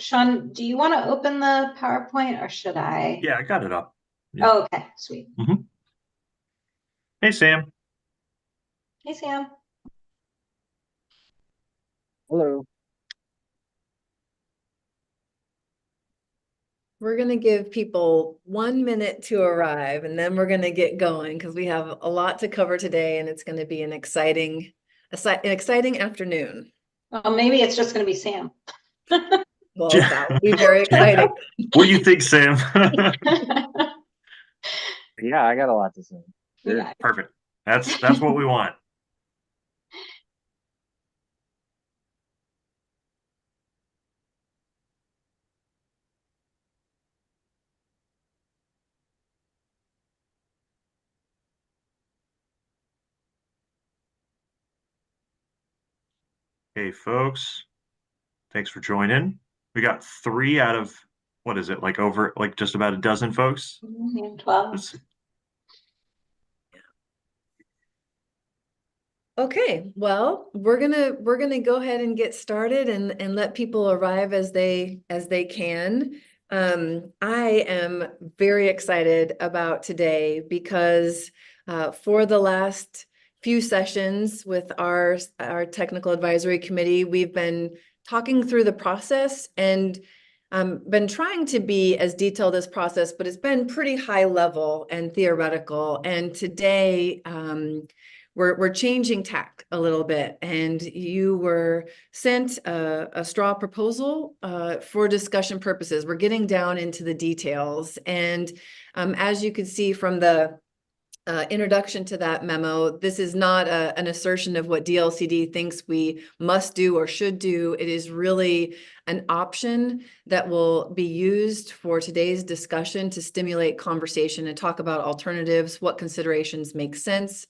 Sean, do you want to open the PowerPoint or should I? Yeah, I got it up. Yeah. Oh, okay, sweet. Hey, Sam. Hey, Sam. Hello. We're going to give people 1 minute to arrive and then we're going to get going because we have a lot to cover today and it's going to be an exciting afternoon. Well, maybe it's just going to be Sam. Well, that would be very exciting. What do you think, Sam? Yeah, I got a lot to say. Sure. Yeah. Perfect. That's what we want. Hey, folks. Thanks for joining. We got 3 out of, what is it, like over, like just about a dozen folks? 12. Let's- Okay, well, we're gonna go ahead and get started and let people arrive as they can. I am very excited about today because for the last few sessions with our technical advisory committee, we've been talking through the process and been trying to be as detailed as process, but it's been pretty high level and theoretical. And today, we're changing tack a little bit, and you were sent a straw proposal for discussion purposes. We're getting down into the details, and as you can see from the introduction to that memo, this is not an assertion of what DLCD thinks we must do or should do. It is really an option that will be used for today's discussion to stimulate conversation and talk about alternatives, what considerations make sense,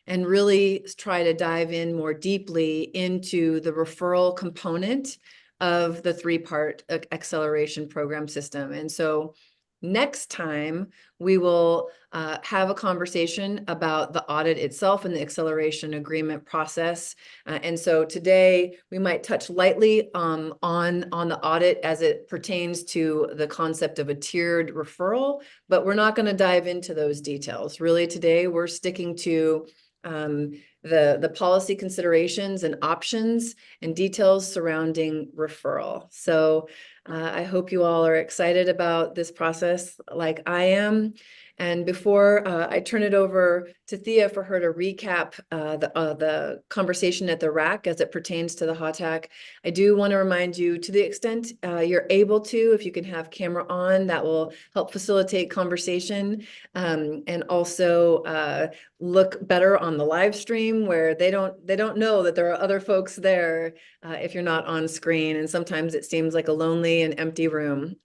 and really try to dive in more deeply into the referral component of the 3-part acceleration program system. And so next time we will have a conversation about the audit itself and the acceleration agreement process. And so today we might touch lightly on the audit as it pertains to the concept of a tiered referral, but we're not going to dive into those details. Really today we're sticking to the policy considerations and options and details surrounding referral. So I hope you all are excited about this process like I am. And before I turn it over to Thea for her to recap the conversation at the RAC as it pertains to the HOTAC, I do want to remind you, to the extent you're able to, if you can have camera on, that will help facilitate conversation, and also look better on the live stream where they don't know that there are other folks there if you're not on screen, and sometimes it seems like a lonely and empty room.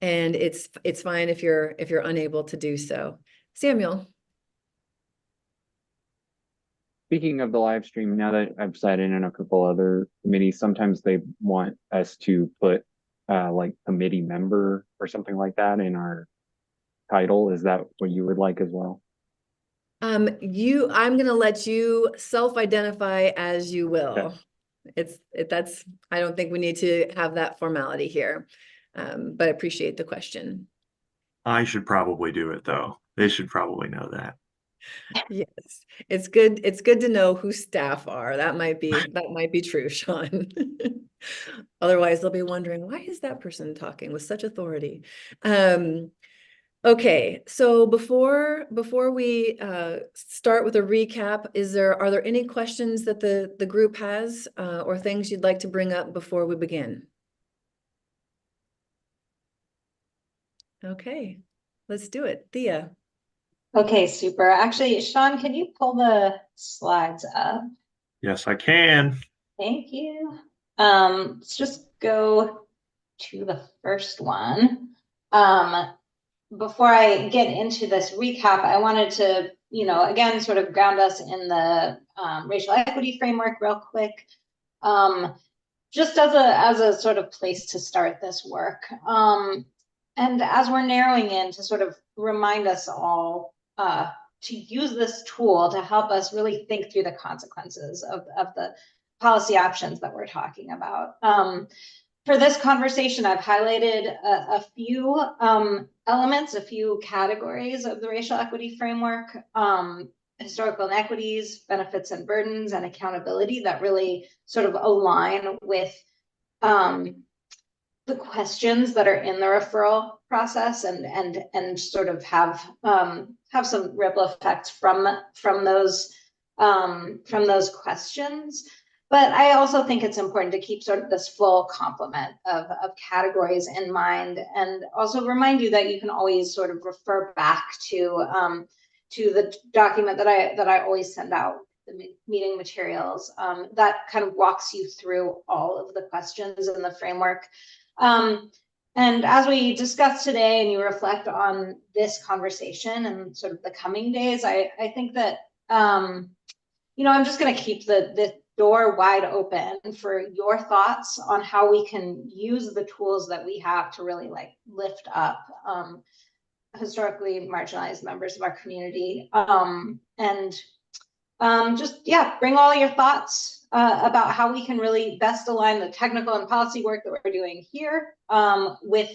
And it's fine if you're unable to do so. Samuel. Speaking of the live stream, now that I've sat in a couple other committees, sometimes they want us to put like committee member or something like that in our title. Is that what you would like as well? I'm gonna let you self-identify as you will. Okay. I don't think we need to have that formality here, but I appreciate the question. I should probably do it, though. They should probably know that. Yes, it's good. It's good to know who staff are. That might be true, Sean. Otherwise, they'll be wondering, why is that person talking with such authority? Okay, so before we start with a recap, are there any questions that the group has or things you'd like to bring up before we begin? Okay, let's do it. Thea. Okay, super. Actually, Sean, can you pull the slides up? Yes, I can. Thank you. Let's just go to the first one. Before I get into this recap, I wanted to, again, sort of ground us in the racial equity framework real quick, just as a sort of place to start this work. And as we're narrowing in, to sort of remind us all to use this tool to help us really think through the consequences of the policy options that we're talking about. for this conversation, I've highlighted a few elements, a few categories of the racial equity framework, historical inequities, benefits and burdens, and accountability that really sort of align with the questions that are in the referral process and sort of have some ripple effects from those questions. But I also think it's important to keep sort of this full complement of categories in mind, and also remind you that you can always sort of refer back to the document that I always send out, the meeting materials, that kind of walks you through all of the questions in the framework. And as we discuss today and you reflect on this conversation and sort of the coming days, I think that, you know, I'm just going to keep the door wide open for your thoughts on how we can use the tools that we have to really like lift up historically marginalized members of our community, and just, yeah, bring all your thoughts about how we can really best align the technical and policy work that we're doing here with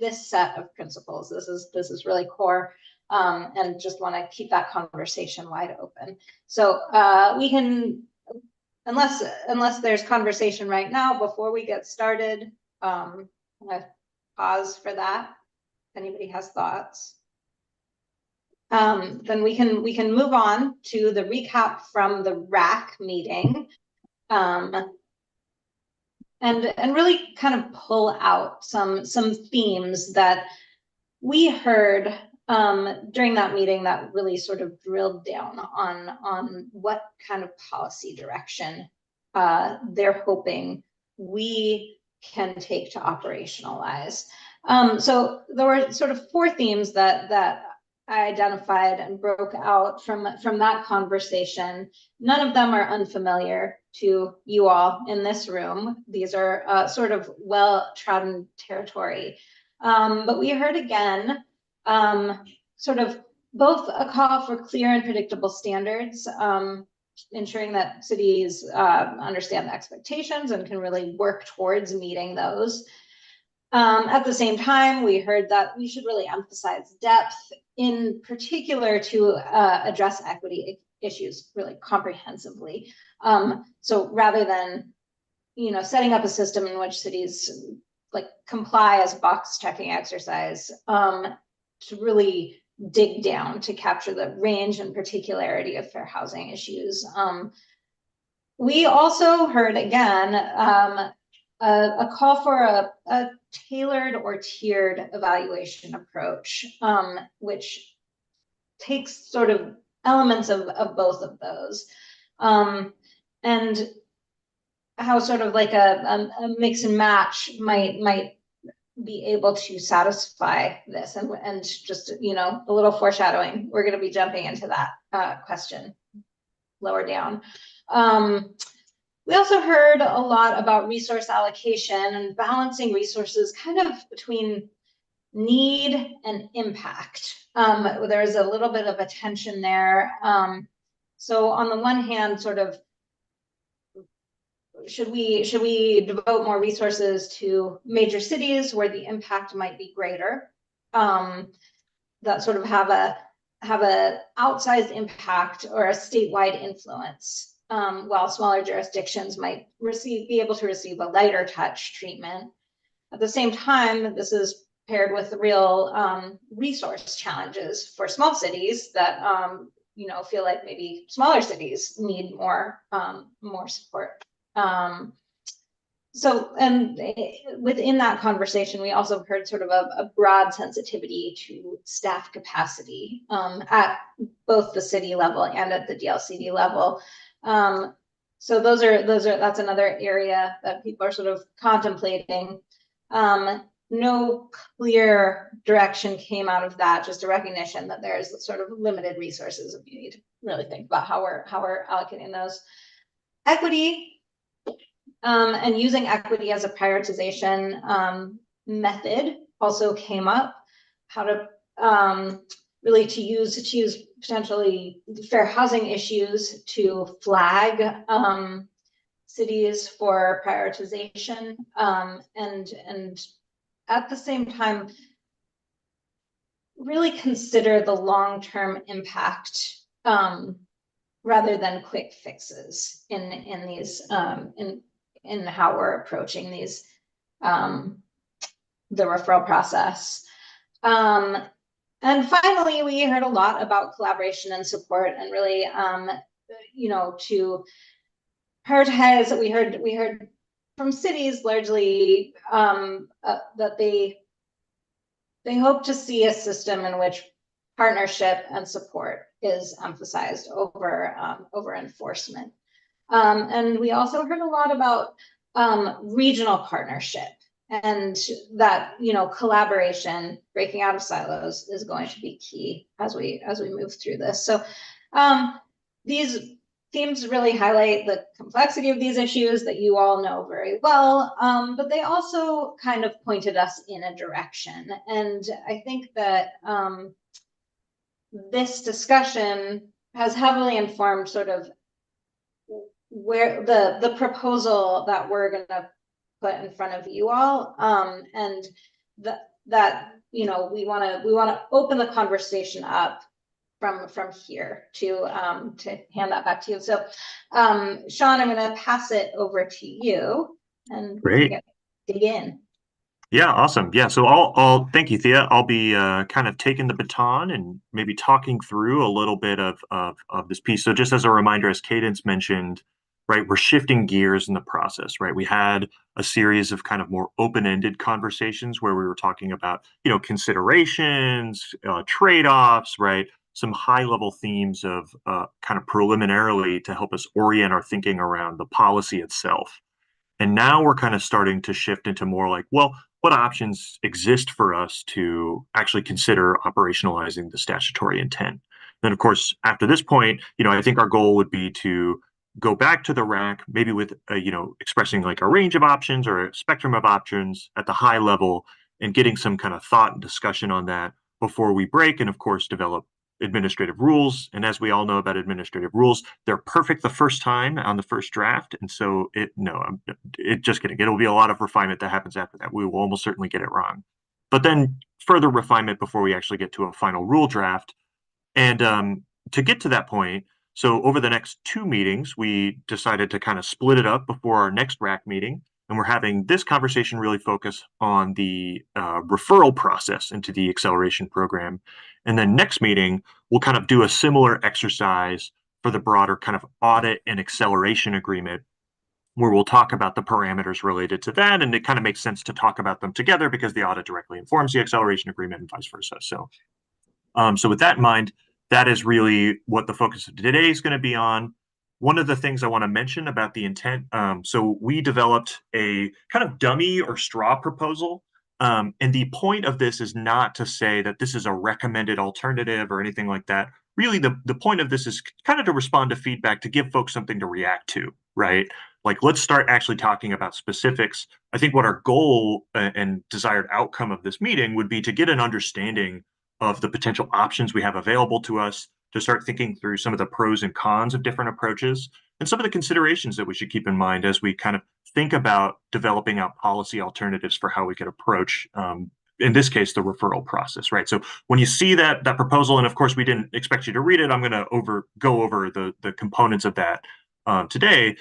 this set of principles. This is really core, and just want to keep that conversation wide open. So we can, unless there's conversation right now before we get started, I'm gonna pause for that. If anybody has thoughts. Then we can move on to the recap from the RAC meeting, and really kind of pull out some themes that we heard during that meeting that really sort of drilled down on what kind of policy direction they're hoping we can take to operationalize. So there were sort of 4 themes that I identified and broke out from that conversation. None of them are unfamiliar to you all in this room. These are sort of well-trodden territory. But we heard again, sort of both a call for clear and predictable standards, ensuring that cities understand the expectations and can really work towards meeting those. At the same time, we heard that we should really emphasize depth, in particular to address equity issues really comprehensively. So rather than, you know, setting up a system in which cities like comply as a box checking exercise, to really dig down to capture the range and particularity of fair housing issues. We also heard again a call for a tailored or tiered evaluation approach, which takes sort of elements of both of those, and how sort of like a mix and match might be able to satisfy this. And just, you know, a little foreshadowing, we're going to be jumping into that question lower down. We also heard a lot about resource allocation and balancing resources kind of between need and impact. There's a little bit of a tension there. So on the one hand, sort of, should we devote more resources to major cities where the impact might be greater, that sort of have a outsized impact or a statewide influence, while smaller jurisdictions might be able to receive a lighter touch treatment. At the same time, this is paired with the real resource challenges for small cities that you know, feel like maybe smaller cities need more support. So, and within that conversation, we also heard sort of a broad sensitivity to staff capacity at both the city level and at the DLCD level. So that's another area that people are sort of contemplating. No clear direction came out of that, just a recognition that there's sort of limited resources if you need to really think about how we're allocating those. Equity, and using equity as a prioritization method also came up. How to really to use potentially fair housing issues to flag cities for prioritization, and at the same time, really consider the long-term impact, rather than quick fixes in these, in how we're approaching these, the referral process. And finally, we heard a lot about collaboration and support, and really, to prioritize. We heard from cities largely, that they hope to see a system in which partnership and support is emphasized over enforcement. And we also heard a lot about regional partnership, and that, collaboration, breaking out of silos, is going to be key as we move through this. So these themes really highlight the complexity of these issues that you all know very well, but they also kind of pointed us in a direction. And I think that this discussion has heavily informed sort of where the proposal that we're going to put in front of you all, and that we want to open the conversation up from here to hand that back to you. So Sean, I'm going to pass it over to you, and Great. dig in. Yeah, awesome. Yeah, so I'll thank you, Thea. I'll be kind of taking the baton and maybe talking through a little bit of this piece. So just as a reminder, as Cadence mentioned, right, we're shifting gears in the process, right? We had a series of kind of more open-ended conversations where we were talking about, considerations, trade-offs, right? Some high-level themes of kind of preliminarily to help us orient our thinking around the policy itself. And now we're kind of starting to shift into more like, well, what options exist for us to actually consider operationalizing the statutory intent? Then, of course, after this point, I think our goal would be to go back to the RAC, maybe with, expressing like a range of options or a spectrum of options at the high level, and getting some kind of thought and discussion on that before we break, and of course, develop administrative rules. And as we all know about administrative rules, they're perfect the first time on the first draft. And so just kidding. It'll be a lot of refinement that happens after that. We will almost certainly get it wrong. But then further refinement before we actually get to a final rule draft. And to get to that point, so over the next 2 meetings, we decided to kind of split it up before our next RAC meeting. And we're having this conversation really focus on the referral process into the acceleration program. And then next meeting, we'll kind of do a similar exercise for the broader kind of audit and acceleration agreement, where we'll talk about the parameters related to that. And it kind of makes sense to talk about them together because the audit directly informs the acceleration agreement and vice versa. So, with that in mind, that is really what the focus of today is going to be on. One of the things I want to mention about the intent, so we developed a kind of dummy or straw proposal. And the point of this is not to say that this is a recommended alternative or anything like that. Really, the point of this is kind of to respond to feedback, to give folks something to react to, right? Like, let's start actually talking about specifics. I think what our goal and desired outcome of this meeting would be to get an understanding of the potential options we have available to us, to start thinking through some of the pros and cons of different approaches, and some of the considerations that we should keep in mind as we kind of think about developing out policy alternatives for how we could approach, in this case, the referral process, right? So when you see that proposal, and of course we didn't expect you to read it, I'm going to go over the components of that today.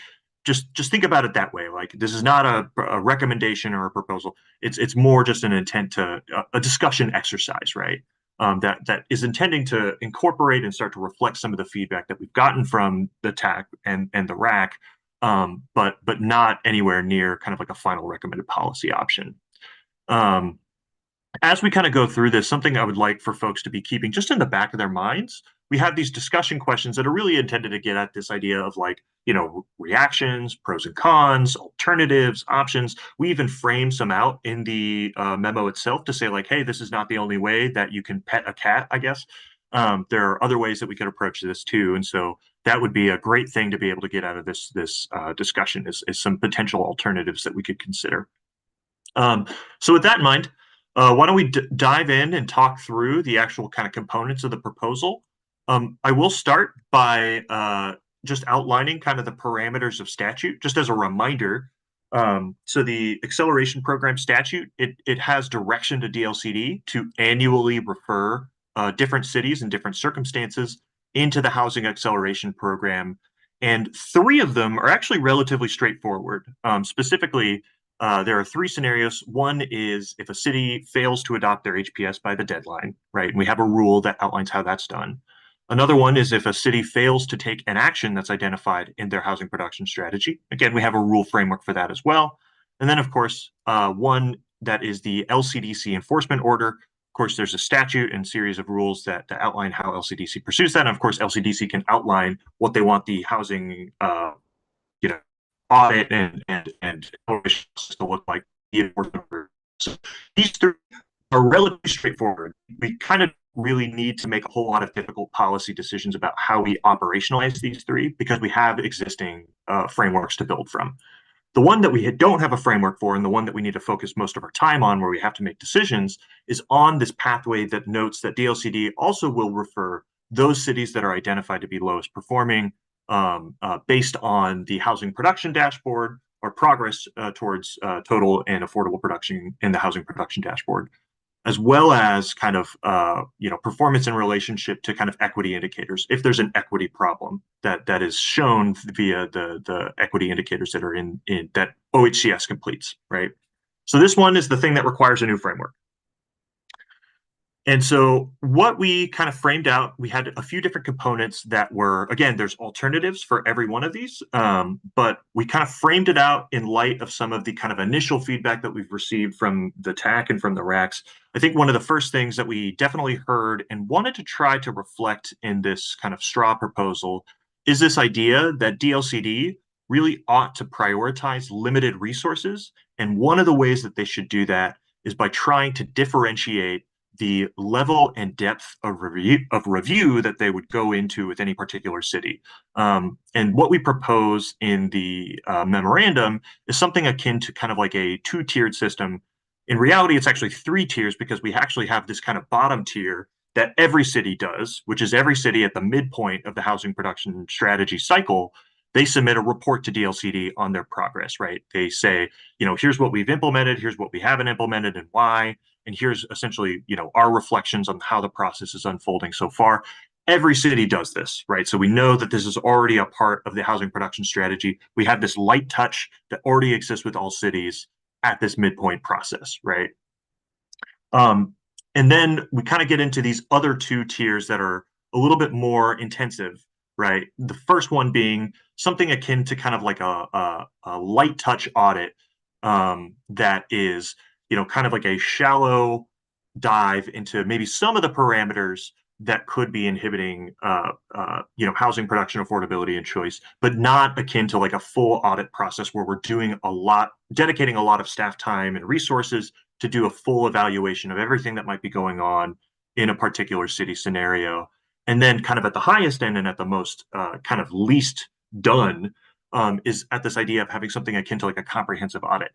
Just think about it that way. Like, this is not a recommendation or a proposal. It's more just an intent to a discussion exercise, right? That is intending to incorporate and start to reflect some of the feedback that we've gotten from the TAC and the RAC, but not anywhere near kind of like a final recommended policy option. As we kind of go through this, something I would like for folks to be keeping just in the back of their minds, we have these discussion questions that are really intended to get at this idea of, like, reactions, pros and cons, alternatives, options. We even frame some out in the memo itself to say, like, hey, this is not the only way that you can pet a cat, I guess. There are other ways that we could approach this too. And so that would be a great thing to be able to get out of this discussion is some potential alternatives that we could consider. So with that in mind, why don't we dive in and talk through the actual kind of components of the proposal? I will start by just outlining kind of the parameters of statute, just as a reminder. So the acceleration program statute, it has direction to DLCD to annually refer different cities and different circumstances into the housing acceleration program. And 3 of them are actually relatively straightforward. Specifically, there are 3 scenarios. One is if a city fails to adopt their HPS by the deadline, right? And we have a rule that outlines how that's done. Another one is if a city fails to take an action that's identified in their housing production strategy. Again, we have a rule framework for that as well. And then, of course, one that is the LCDC enforcement order. Of course, there's a statute and series of rules that outline how LCDC pursues that. And of course, LCDC can outline what they want the housing, audit and to look like. So these 3 are relatively straightforward. We kind of really need to make a whole lot of difficult policy decisions about how we operationalize these 3 because we have existing frameworks to build from. The one that we don't have a framework for, and the one that we need to focus most of our time on where we have to make decisions, is on this pathway that notes that DLCD also will refer those cities that are identified to be lowest performing based on the housing production dashboard or progress towards total and affordable production in the housing production dashboard, as well as kind of performance in relationship to kind of equity indicators if there's an equity problem that is shown via the equity indicators that are in that OHCS completes, right? So this one is the thing that requires a new framework. And so what we kind of framed out, we had a few different components that were, again, there's alternatives for every one of these, but we kind of framed it out in light of some of the kind of initial feedback that we've received from the TAC and from the RACs. I think one of the first things that we definitely heard and wanted to try to reflect in this kind of straw proposal is this idea that DLCD really ought to prioritize limited resources. And one of the ways that they should do that is by trying to differentiate the level and depth of review that they would go into with any particular city. And what we propose in the memorandum is something akin to kind of like a 2-tiered system. In reality, it's actually 3 tiers because we actually have this kind of bottom tier that every city does, which is every city at the midpoint of the housing production strategy cycle, they submit a report to DLCD on their progress, right? They say, here's what we've implemented, here's what we haven't implemented and why. And here's essentially, our reflections on how the process is unfolding so far. Every city does this, right? So we know that this is already a part of the housing production strategy. We have this light touch that already exists with all cities at this midpoint process, right? And then we kind of get into these other 2 tiers that are a little bit more intensive, right? The first one being something akin to kind of like a light touch audit that is kind of like a shallow dive into maybe some of the parameters that could be inhibiting, housing production affordability and choice, but not akin to like a full audit process where we're dedicating a lot of staff time and resources to do a full evaluation of everything that might be going on in a particular city scenario. And then kind of at the highest end and at the most kind of least done is at this idea of having something akin to like a comprehensive audit.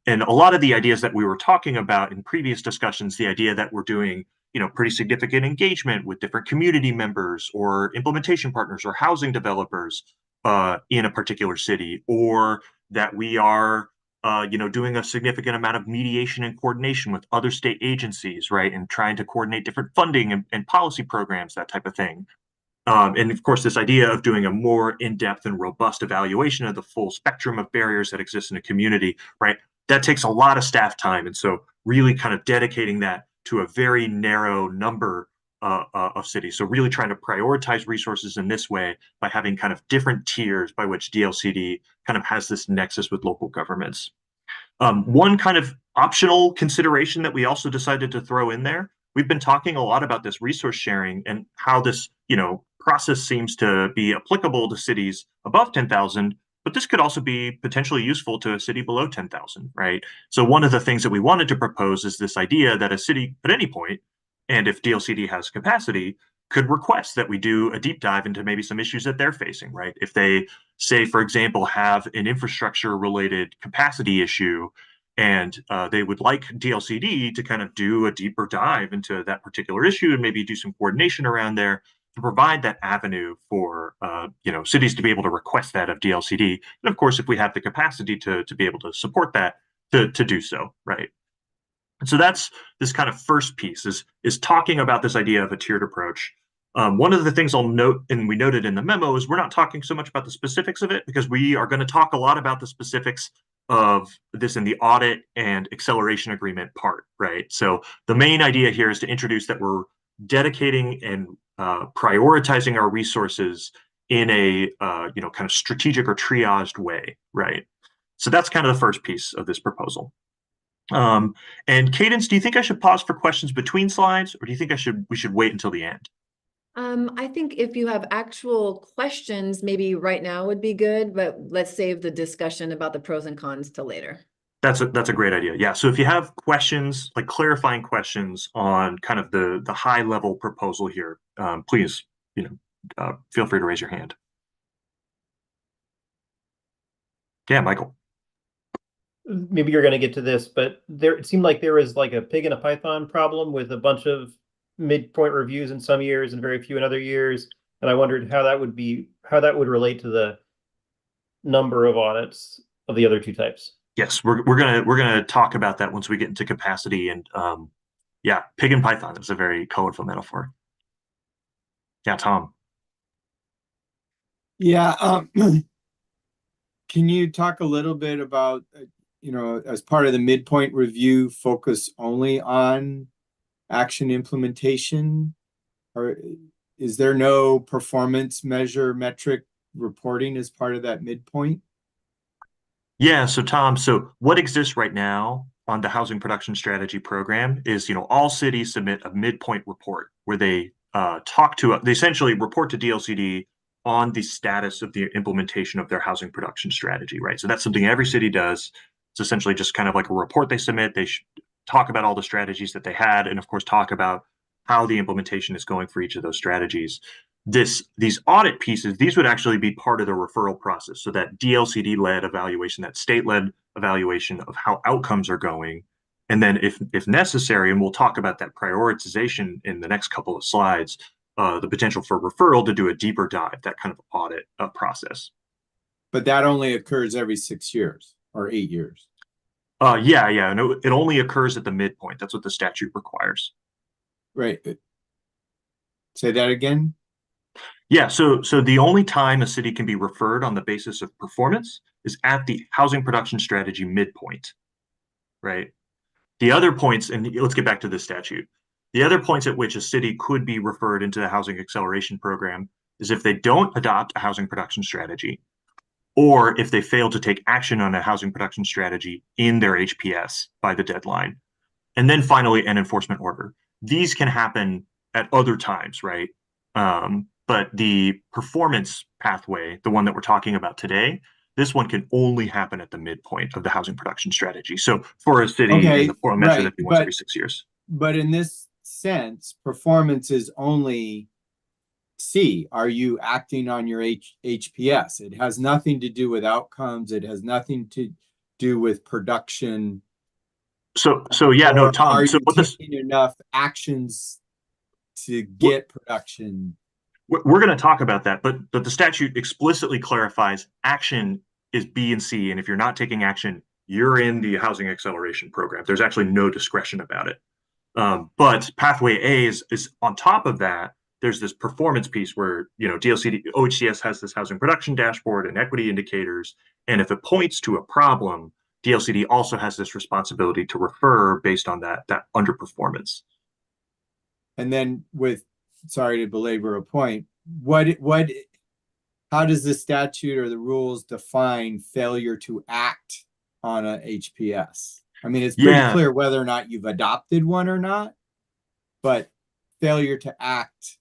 And a lot of the ideas that we were talking about in previous discussions, the idea that we're doing, pretty significant engagement with different community members or implementation partners or housing developers in a particular city, or that we are, doing a significant amount of mediation and coordination with other state agencies, right? And trying to coordinate different funding and policy programs, that type of thing. And of course, this idea of doing a more in-depth and robust evaluation of the full spectrum of barriers that exist in a community, right? That takes a lot of staff time. And so really kind of dedicating that to a very narrow number of cities. So really trying to prioritize resources in this way by having kind of different tiers by which DLCD kind of has this nexus with local governments. One kind of optional consideration that we also decided to throw in there, we've been talking a lot about this resource sharing and how this, process seems to be applicable to cities above 10,000, but this could also be potentially useful to a city below 10,000, right? So one of the things that we wanted to propose is this idea that a city at any point, and if DLCD has capacity, could request that we do a deep dive into maybe some issues that they're facing, right? If they say, for example, have an infrastructure related capacity issue and they would like DLCD to kind of do a deeper dive into that particular issue and maybe do some coordination around there, to provide that avenue for cities to be able to request that of DLCD, and of course, if we have the capacity to be able to support that, to do so, right? And so that's this kind of first piece is talking about this idea of a tiered approach. One of the things I'll note, and we noted in the memo, is we're not talking so much about the specifics of it because we are going to talk a lot about the specifics of this in the audit and acceleration agreement part, right? So the main idea here is to introduce that we're dedicating and prioritizing our resources in a kind of strategic or triaged way, right? So that's kind of the first piece of this proposal. And Cadence, do you think I should pause for questions between slides, or do you think we should wait until the end? I think if you have actual questions, maybe right now would be good, but let's save the discussion about the pros and cons till later. That's a great idea. Yeah. So if you have questions, like clarifying questions on kind of the high level proposal here, please, feel free to raise your hand. Yeah, Michael. Maybe you're going to get to this, but it seemed like there was like a pig in a python problem with a bunch of midpoint reviews in some years and very few in other years. And I wondered how that would relate to the number of audits of the other two types. Yes, we're gonna talk about that once we get into capacity, and yeah, pig and python is a very colorful metaphor. Yeah, Tom. Yeah, can you talk a little bit about, as part of the midpoint review, focus only on action implementation? Or is there no performance metric reporting as part of that midpoint? Yeah, so Tom, so what exists right now on the Housing Production Strategy Program is, all cities submit a midpoint report where they they essentially report to DLCD on the status of the implementation of their housing production strategy, right? So that's something every city does. It's essentially just kind of like a report they submit. They should talk about all the strategies that they had, and of course, talk about how the implementation is going for each of those strategies. These audit pieces, these would actually be part of the referral process. So that DLCD-led evaluation, that state-led evaluation of how outcomes are going. And then if necessary, and we'll talk about that prioritization in the next couple of slides, the potential for referral to do a deeper dive, that kind of audit process. But that only occurs every 6 years or 8 years. Yeah. No, it only occurs at the midpoint. That's what the statute requires. Right. Say that again. Yeah, so the only time a city can be referred on the basis of performance is at the housing production strategy midpoint, right? The other points, and let's get back to the statute. The other points at which a city could be referred into the housing acceleration program is if they don't adopt a housing production strategy, or if they fail to take action on a housing production strategy in their HPS by the deadline. And then finally, an enforcement order. These can happen at other times, right? But the performance pathway, the one that we're talking about today, this one can only happen at the midpoint of the housing production strategy. So for a city, in the form mentioned, that once every 6 years. But in this sense, performance is only C. Are you acting on your HPS? It has nothing to do with outcomes. It has nothing to do with production. So yeah, no, Tom. Are you taking enough actions to get production? We're going to talk about that, but the statute explicitly clarifies action is B and C, and if you're not taking action, you're in the housing acceleration program. There's actually no discretion about it. But pathway A is on top of that. There's this performance piece where DLCD OHCS has this housing production dashboard and equity indicators, and if it points to a problem, DLCD also has this responsibility to refer based on that underperformance. And then sorry to belabor a point, how does the statute or the rules define failure to act on a HPS? I mean, it's pretty clear whether or not you've adopted one or not, but failure to act.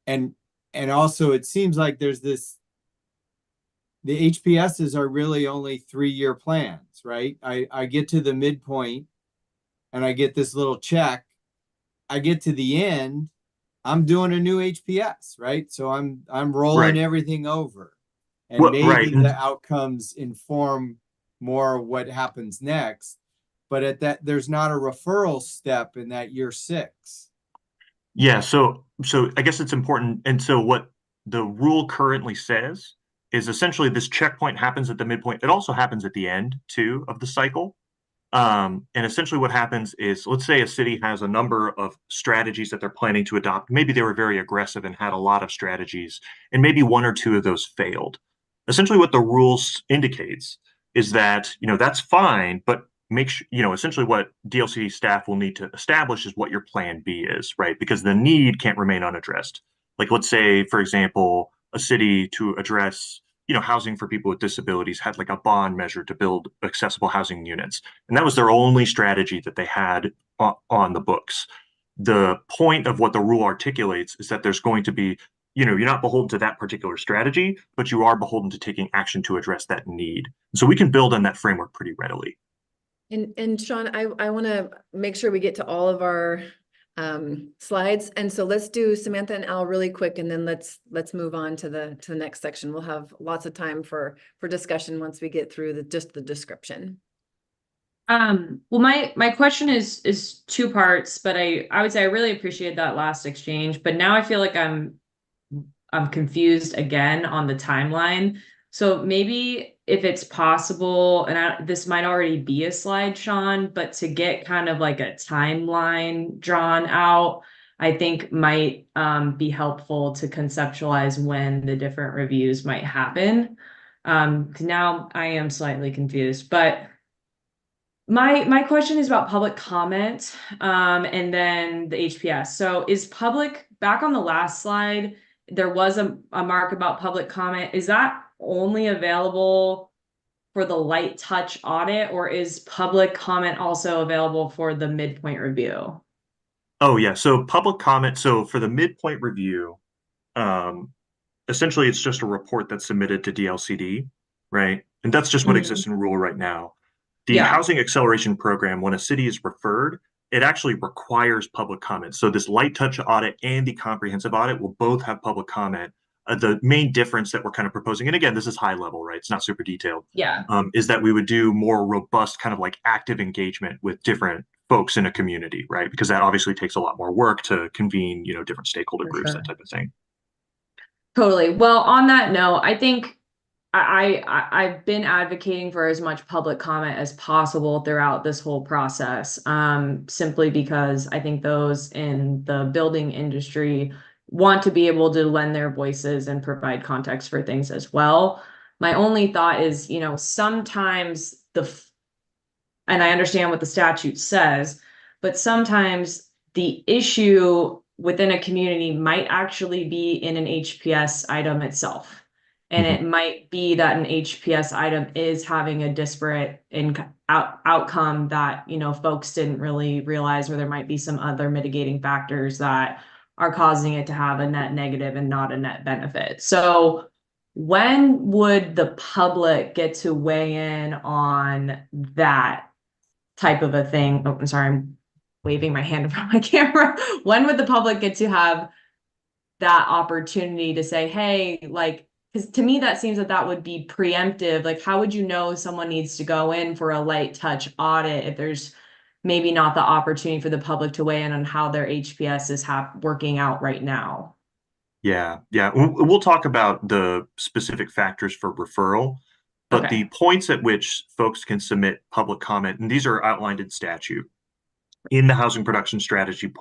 And also it seems like there's the HPSs are really only 3-year plans, right? I get to the midpoint and I get this little check. I get to the end, I'm doing a new HPS, right? So I'm rolling everything over, and maybe the outcomes inform more of what happens next. But there's not a referral step in that year 6. Yeah, so I guess it's important. And so what the rule currently says is essentially this checkpoint happens at the midpoint. It also happens at the end too of the cycle. And essentially what happens is, let's say a city has a number of strategies that they're planning to adopt. Maybe they were very aggressive and had a lot of strategies, and maybe one or two of those failed. Essentially what the rules indicates is that, that's fine, but make sure, essentially what DLCD staff will need to establish is what your plan B is, right? Because the need can't remain unaddressed. Like, let's say, for example, a city to address, housing for people with disabilities had like a bond measure to build accessible housing units. And that was their only strategy that they had on the books. The point of what the rule articulates is that there's going to be, you're not beholden to that particular strategy, but you are beholden to taking action to address that need. So we can build on that framework pretty readily. And Sean, I want to make sure we get to all of our slides. And so let's do Samantha and Al really quick, and then let's move on to the next section. We'll have lots of time for discussion once we get through just the description. Well, my question is two parts, but I would say I really appreciate that last exchange, but now I feel like I'm confused again on the timeline. So maybe if it's possible, and this might already be a slide, Sean, but to get kind of like a timeline drawn out, I think might be helpful to conceptualize when the different reviews might happen. 'Cause now I am slightly confused, but my question is about public comment, and then the HPS. So is public, back on the last slide, there was a mark about public comment. Is that only available for the light touch audit, or is public comment also available for the midpoint review? Oh yeah, so public comment. So for the midpoint review, essentially it's just a report that's submitted to DLCD, right? And that's just what exists in rule right now. The Yeah. Housing Acceleration Program, when a city is referred, it actually requires public comment. So this light touch audit and the comprehensive audit will both have public comment. The main difference that we're kind of proposing, and again, this is high level, right? It's not super detailed, Yeah. is that we would do more robust kind of like active engagement with different folks in a community, right? Because that obviously takes a lot more work to convene, different stakeholder For groups, sure. that type of thing. Totally. Well, on that note, I think I've been advocating for as much public comment as possible throughout this whole process, simply because I think those in the building industry want to be able to lend their voices and provide context for things as well. My only thought is, sometimes and I understand what the statute says, but sometimes the issue within a community might actually be in an HPS item itself. And it might be that an HPS item is having a disparate outcome that, folks didn't really realize, or there might be some other mitigating factors that are causing it to have a net negative and not a net benefit. So when would the public get to weigh in on that type of a thing? Oh, I'm sorry, I'm waving my hand in front of my camera. When would the public get to have that opportunity to say, hey, like, because to me, that seems that would be preemptive. Like, how would you know someone needs to go in for a light touch audit if there's maybe not the opportunity for the public to weigh in on how their HPS is working out right now? Yeah. We'll talk about the specific factors for referral, but Okay. the points at which folks can submit public comment, and these are outlined in statute in the Housing Production Strategy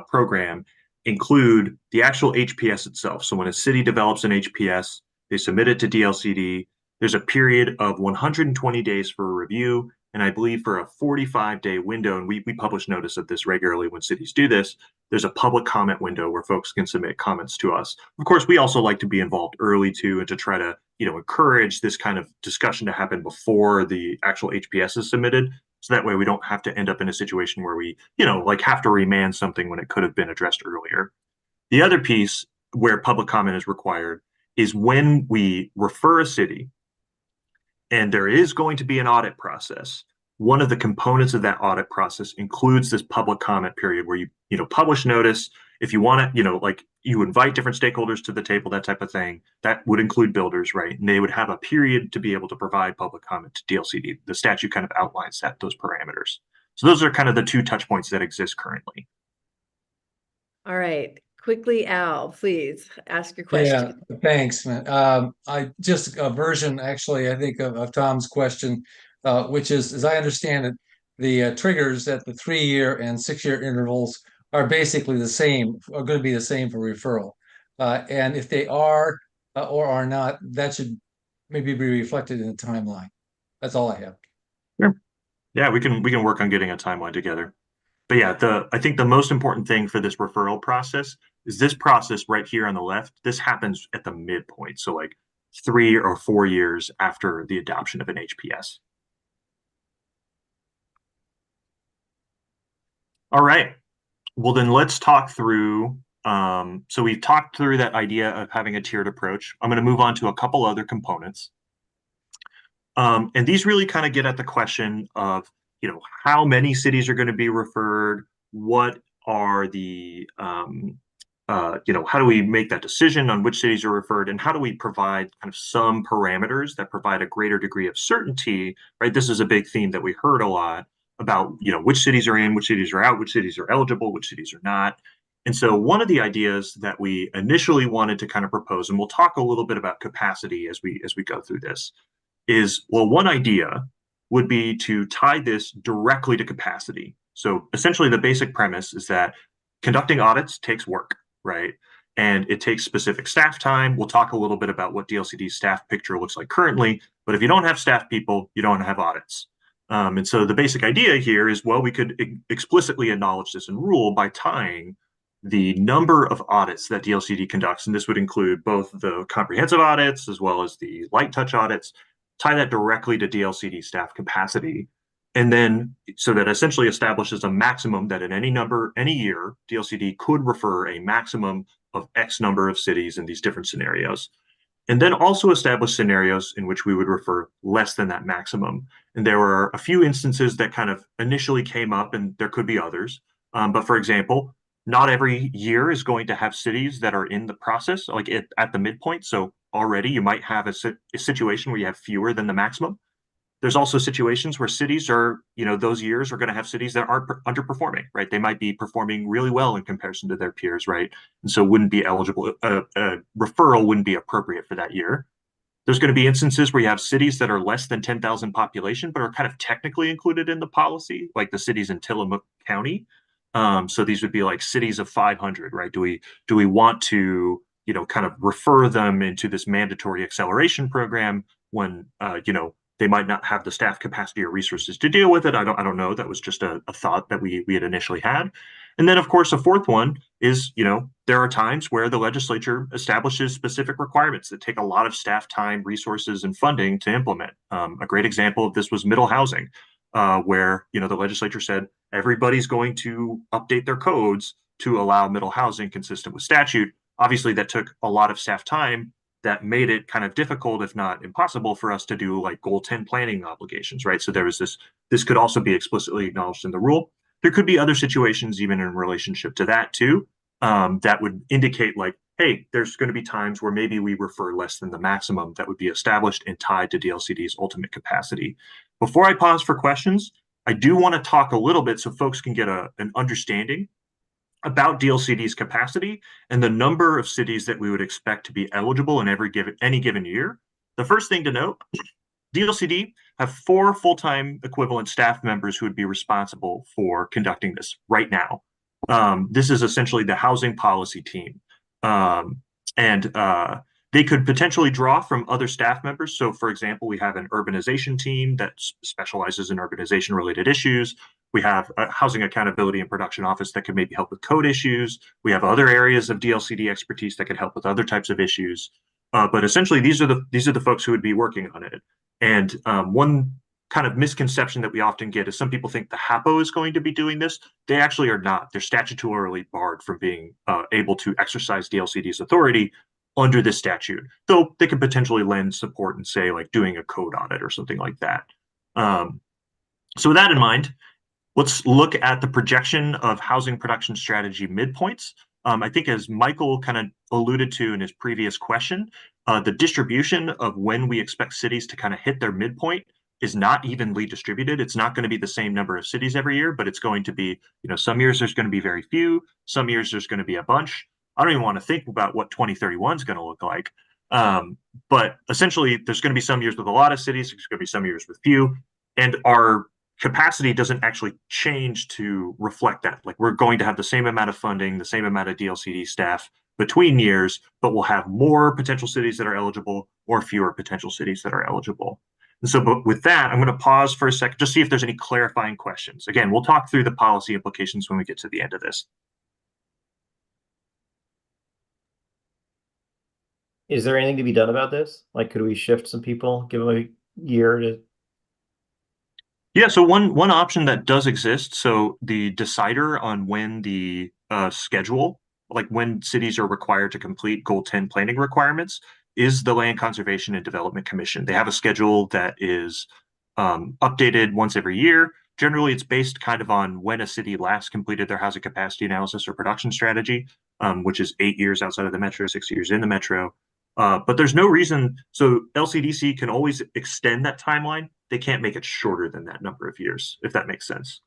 program, include the actual HPS itself. So when a city develops an HPS, they submit it to DLCD. There's a period of 120 days for a review, and I believe for a 45-day window, and we publish notice of this regularly when cities do this, there's a public comment window where folks can submit comments to us. Of course, we also like to be involved early too, and to try to, encourage this kind of discussion to happen before the actual HPS is submitted. So that way we don't have to end up in a situation where we, like have to remand something when it could have been addressed earlier. The other piece where public comment is required is when we refer a city and there is going to be an audit process. One of the components of that audit process includes this public comment period where you publish notice. If you want to, like you invite different stakeholders to the table, that type of thing, that would include builders, right? And they would have a period to be able to provide public comment to DLCD. The statute kind of outlines those parameters. So those are kind of the two touch points that exist currently. All right, quickly, Al, please ask your question. Yeah, thanks, man. I just a version, actually, I think of Tom's question, which is, as I understand it, the triggers at the 3-year and 6-year intervals are basically the same, are going to be the same for referral. And if they are or are not, that should maybe be reflected in the timeline. That's all I have. Sure. Yeah, we can work on getting a timeline together. But yeah, I think the most important thing for this referral process is this process right here on the left. This happens at the midpoint, so like 3 or 4 years after the adoption of an HPS. All right. Well, then let's talk through. So we've talked through that idea of having a tiered approach. I'm going to move on to a couple other components. And these really kind of get at the question of, how many cities are going to be referred? What are the, how do we make that decision on which cities are referred? And how do we provide kind of some parameters that provide a greater degree of certainty, right? This is a big theme that we heard a lot about, which cities are in, which cities are out, which cities are eligible, which cities are not. And so one of the ideas that we initially wanted to kind of propose, and we'll talk a little bit about capacity as we go through this, is, well, one idea would be to tie this directly to capacity. So essentially the basic premise is that conducting audits takes work, right? And it takes specific staff time. We'll talk a little bit about what DLCD's staff picture looks like currently, but if you don't have staff people, you don't have audits. And so the basic idea here is, well, we could explicitly acknowledge this in rule by tying the number of audits that DLCD conducts, and this would include both the comprehensive audits as well as the light touch audits, tie that directly to DLCD staff capacity. And then, so that essentially establishes a maximum that in any year, DLCD could refer a maximum of X number of cities in these different scenarios. And then also establish scenarios in which we would refer less than that maximum. And there were a few instances that kind of initially came up, and there could be others. But for example, not every year is going to have cities that are in the process, like at the midpoint. So already you might have a situation where you have fewer than the maximum. There's also situations where cities are, those years are going to have cities that aren't underperforming, right? They might be performing really well in comparison to their peers, right? And so wouldn't be eligible, referral wouldn't be appropriate for that year. There's going to be instances where you have cities that are less than 10,000 population, but are kind of technically included in the policy, like the cities in Tillamook County. So these would be like cities of 500, right? Do we want to, kind of refer them into this mandatory acceleration program when, they might not have the staff capacity or resources to deal with it? I don't know. That was just a thought that we had initially had. And then, of course, a fourth one is, there are times where the legislature establishes specific requirements that take a lot of staff time, resources, and funding to implement. A great example of this was middle housing, where, the legislature said everybody's going to update their codes to allow middle housing consistent with statute. Obviously, that took a lot of staff time. That made it kind of difficult, if not impossible, for us to do like goal 10 planning obligations, right? So there was this could also be explicitly acknowledged in the rule. There could be other situations, even in relationship to that too, that would indicate like, hey, there's going to be times where maybe we refer less than the maximum that would be established and tied to DLCD's ultimate capacity. Before I pause for questions, I do want to talk a little bit so folks can get an understanding about DLCD's capacity and the number of cities that we would expect to be eligible in any given year. The first thing to note, DLCD have 4 full-time equivalent staff members who would be responsible for conducting this right now. This is essentially the housing policy team. They could potentially draw from other staff members. So for example, we have an urbanization team that specializes in urbanization related issues. We have a housing accountability and production office that could maybe help with code issues. We have other areas of DLCD expertise that could help with other types of issues. But essentially, these are the folks who would be working on it. And one kind of misconception that we often get is some people think the HAPO is going to be doing this. They actually are not. They're statutorily barred from being able to exercise DLCD's authority under this statute, though they could potentially lend support and say like doing a code audit or something like that. So with that in mind, let's look at the projection of housing production strategy midpoints. I think as Michael kind of alluded to in his previous question, the distribution of when we expect cities to kind of hit their midpoint is not evenly distributed. It's not going to be the same number of cities every year, but it's going to be, some years there's going to be very few, some years there's going to be a bunch. I don't even want to think about what 2031 is going to look like. But essentially, there's going to be some years with a lot of cities, there's going to be some years with few, and our capacity doesn't actually change to reflect that. Like, we're going to have the same amount of funding, the same amount of DLCD staff between years, but we'll have more potential cities that are eligible or fewer potential cities that are eligible. And so, but with that, I'm going to pause for a second, just see if there's any clarifying questions. Again, we'll talk through the policy implications when we get to the end of this. Is there anything to be done about this? Like, could we shift some people, give them a year to? Yeah, so one option that does exist, so the decider on when the schedule, like when cities are required to complete Goal 10 planning requirements, is the Land Conservation and Development Commission. They have a schedule that is updated once every year. Generally, it's based kind of on when a city last completed their housing capacity analysis or production strategy, which is 8 years outside of the metro, 6 years in the metro. But there's no reason, so LCDC can always extend that timeline. They can't make it shorter than that number of years, if that makes sense.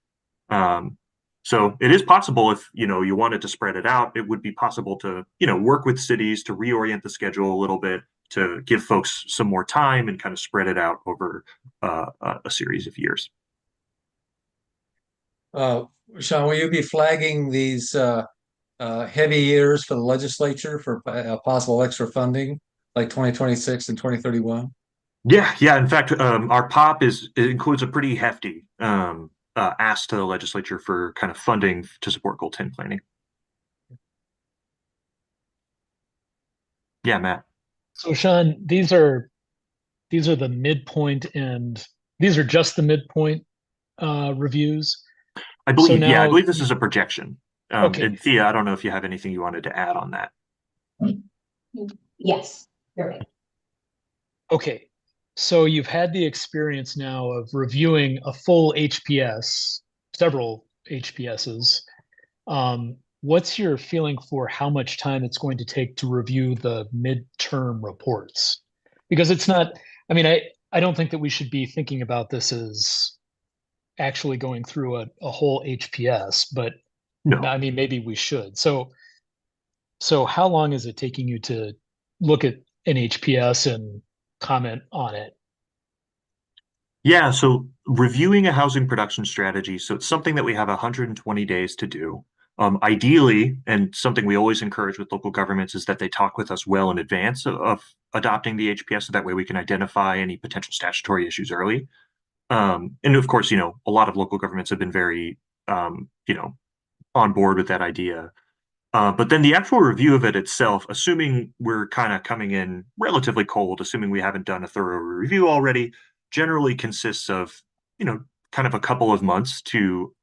So it is possible if, you wanted to spread it out, it would be possible to, work with cities to reorient the schedule a little bit, to give folks some more time and kind of spread it out over a series of years. Sean, will you be flagging these heavy years for the legislature for possible extra funding, like 2026 and 2031? Yeah. In fact, our POP includes a pretty hefty ask to the legislature for kind of funding to support Goal 10 planning. Yeah, Matt. So Sean, these are the midpoint, and these are just the midpoint reviews. I believe, So now- I believe this is a projection. Okay. And Thea, I don't know if you have anything you wanted to add on that. Yes, you're right. Okay, so you've had the experience now of reviewing a full HPS, several HPSs. What's your feeling for how much time it's going to take to review the midterm reports? Because it's not, I don't think that we should be thinking about this as actually going through a whole HPS, but No. maybe we should. So how long is it taking you to look at an HPS and comment on it? Yeah, so reviewing a housing production strategy, so it's something that we have 120 days to do. Ideally, and something we always encourage with local governments, is that they talk with us well in advance of adopting the HPS, so that way we can identify any potential statutory issues early. And of course, a lot of local governments have been very, on board with that idea. But then the actual review of it itself, assuming we're kind of coming in relatively cold, assuming we haven't done a thorough review already, generally consists of, kind of a couple of months to,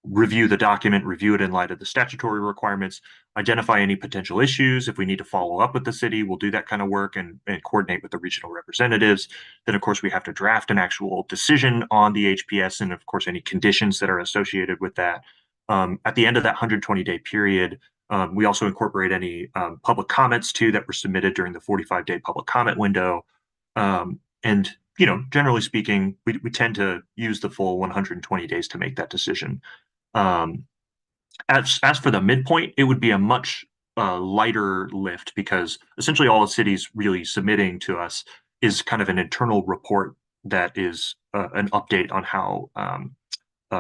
review the document, review it in light of the statutory requirements, identify any potential issues. If we need to follow up with the city, we'll do that kind of work and coordinate with the regional representatives. Then, of course, we have to draft an actual decision on the HPS and, of course, any conditions that are associated with that. At the end of that 120-day period, we also incorporate any public comments too that were submitted during the 45-day public comment window. And, generally speaking, we tend to use the full 120 days to make that decision. As for the midpoint, it would be a much lighter lift, because essentially all the city's really submitting to us is kind of an internal report that is an update on how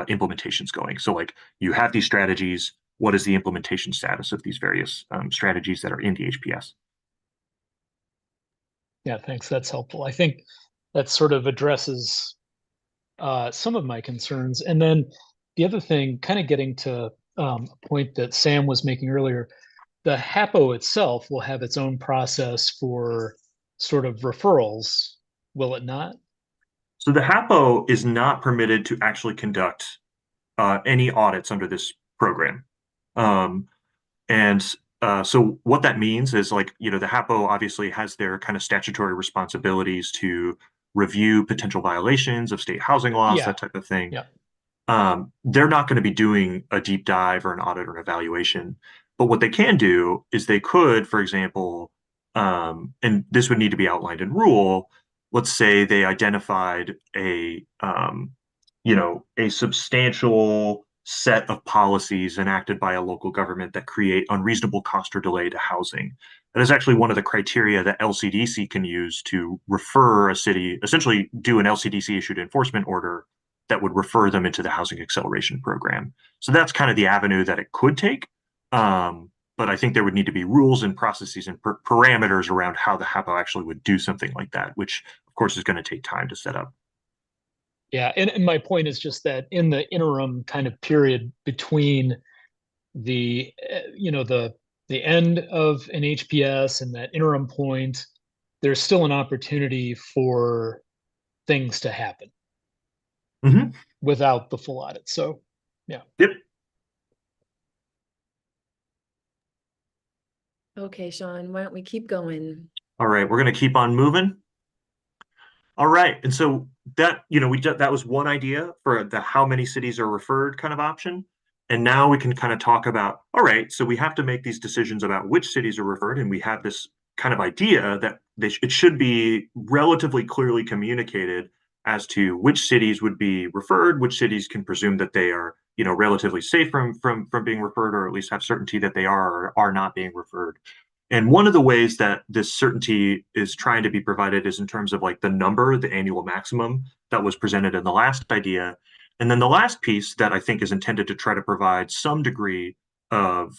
implementation's going. So, like, you have these strategies, what is the implementation status of these various strategies that are in the HPS? Yeah, thanks. That's helpful. I think that sort of addresses some of my concerns. And then the other thing, kind of getting to a point that Sam was making earlier, the HAPO itself will have its own process for sort of referrals, will it not? So the HAPO is not permitted to actually conduct any audits under this program. So what that means is, like, the HAPO obviously has their kind of statutory responsibilities to review potential violations of state housing laws, Yeah. that type of thing. Yeah. They're not going to be doing a deep dive or an audit or evaluation. But what they can do is they could, for example, and this would need to be outlined in rule, let's say they identified a substantial set of policies enacted by a local government that create unreasonable cost or delay to housing. That is actually one of the criteria that LCDC can use to refer a city, essentially do an LCDC issued enforcement order that would refer them into the housing acceleration program. So that's kind of the avenue that it could take. But I think there would need to be rules and processes and parameters around how the HAPO actually would do something like that, which of course is going to take time to set up. Yeah, and my point is just that in the interim kind of period between the the end of an HPS and that interim point, there's still an opportunity for things to happen without the full audit. So, yeah. Yep. Okay, Sean, why don't we keep going? All right, we're going to keep on moving. All right, and so that that was one idea for the how many cities are referred kind of option. And now we can kind of talk about, all right, so we have to make these decisions about which cities are referred, and we have this kind of idea that it should be relatively clearly communicated as to which cities would be referred, which cities can presume that they are, relatively safe from being referred, or at least have certainty that they are or are not being referred. And one of the ways that this certainty is trying to be provided is in terms of like the number, the annual maximum that was presented in the last idea. And then the last piece that I think is intended to try to provide some degree of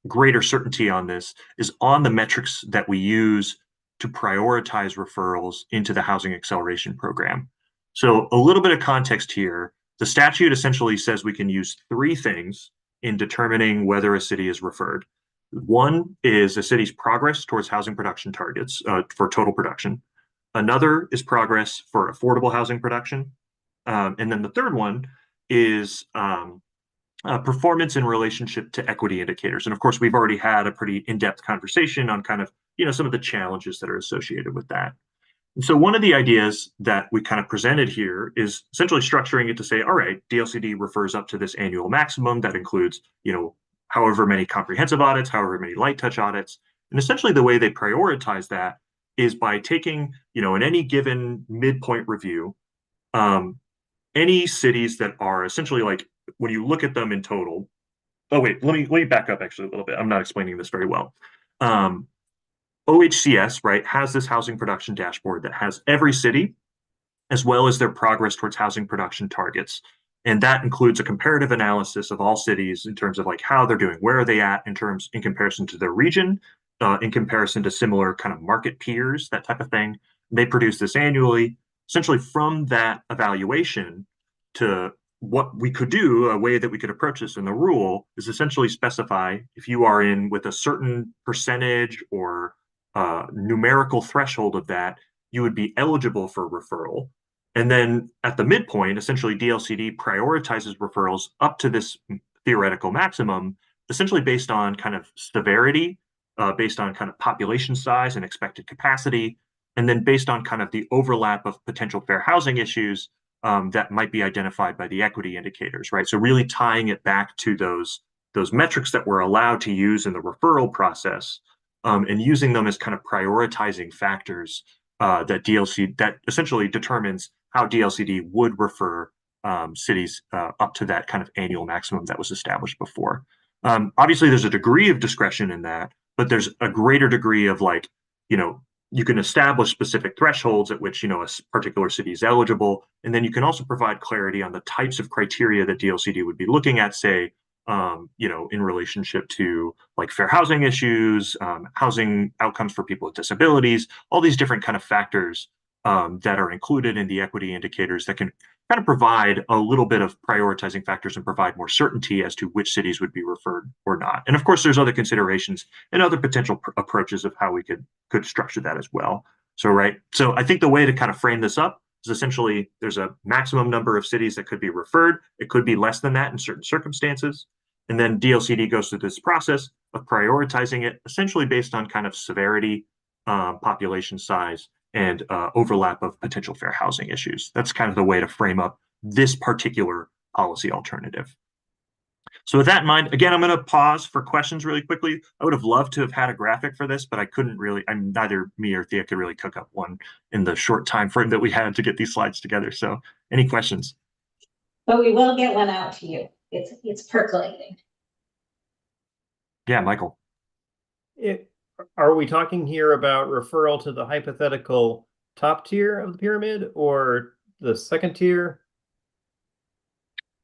greater certainty on this is on the metrics that we use to prioritize referrals into the housing acceleration program. So a little bit of context here. The statute essentially says we can use three things in determining whether a city is referred. One is a city's progress towards housing production targets for total production. Another is progress for affordable housing production. And then the third one is performance in relationship to equity indicators. And of course, we've already had a pretty in-depth conversation on kind of, some of the challenges that are associated with that. And so one of the ideas that we kind of presented here is essentially structuring it to say, all right, DLCD refers up to this annual maximum that includes, however many comprehensive audits, however many light touch audits. And essentially the way they prioritize that is by taking, in any given midpoint review, any cities that are essentially like, when you look at them in total, oh wait, let me back up actually a little bit. I'm not explaining this very well. OHCS, right, has this housing production dashboard that has every city as well as their progress towards housing production targets. And that includes a comparative analysis of all cities in terms of like how they're doing, where are they at in comparison to their region, in comparison to similar kind of market peers, that type of thing. They produce this annually. Essentially from that evaluation to what we could do, a way that we could approach this in the rule is essentially specify if you are in with a certain percentage or numerical threshold of that, you would be eligible for referral. And then at the midpoint, essentially DLCD prioritizes referrals up to this theoretical maximum, essentially based on kind of severity, based on kind of population size and expected capacity, and then based on kind of the overlap of potential fair housing issues that might be identified by the equity indicators, right? So really tying it back to those metrics that we're allowed to use in the referral process and using them as kind of prioritizing factors that essentially determines how DLCD would refer cities up to that kind of annual maximum that was established before. Obviously, there's a degree of discretion in that, but there's a greater degree of like, you can establish specific thresholds at which, a particular city is eligible. And then you can also provide clarity on the types of criteria that DLCD would be looking at, say, in relationship to like fair housing issues, housing outcomes for people with disabilities, all these different kind of factors that are included in the equity indicators that can kind of provide a little bit of prioritizing factors and provide more certainty as to which cities would be referred or not. And of course, there's other considerations and other potential approaches of how we could structure that as well. So I think the way to kind of frame this up is essentially there's a maximum number of cities that could be referred. It could be less than that in certain circumstances. And then DLCD goes through this process of prioritizing it essentially based on kind of severity, population size, and overlap of potential fair housing issues. That's kind of the way to frame up this particular policy alternative. So with that in mind, again, I'm going to pause for questions really quickly. I would have loved to have had a graphic for this, but I couldn't really, I'm neither me or Thea could really cook up one in the short time frame that we had to get these slides together. So any questions? But we will get one out to you. It's percolating. Yeah, Michael. Are we talking here about referral to the hypothetical top tier of the pyramid or the second tier?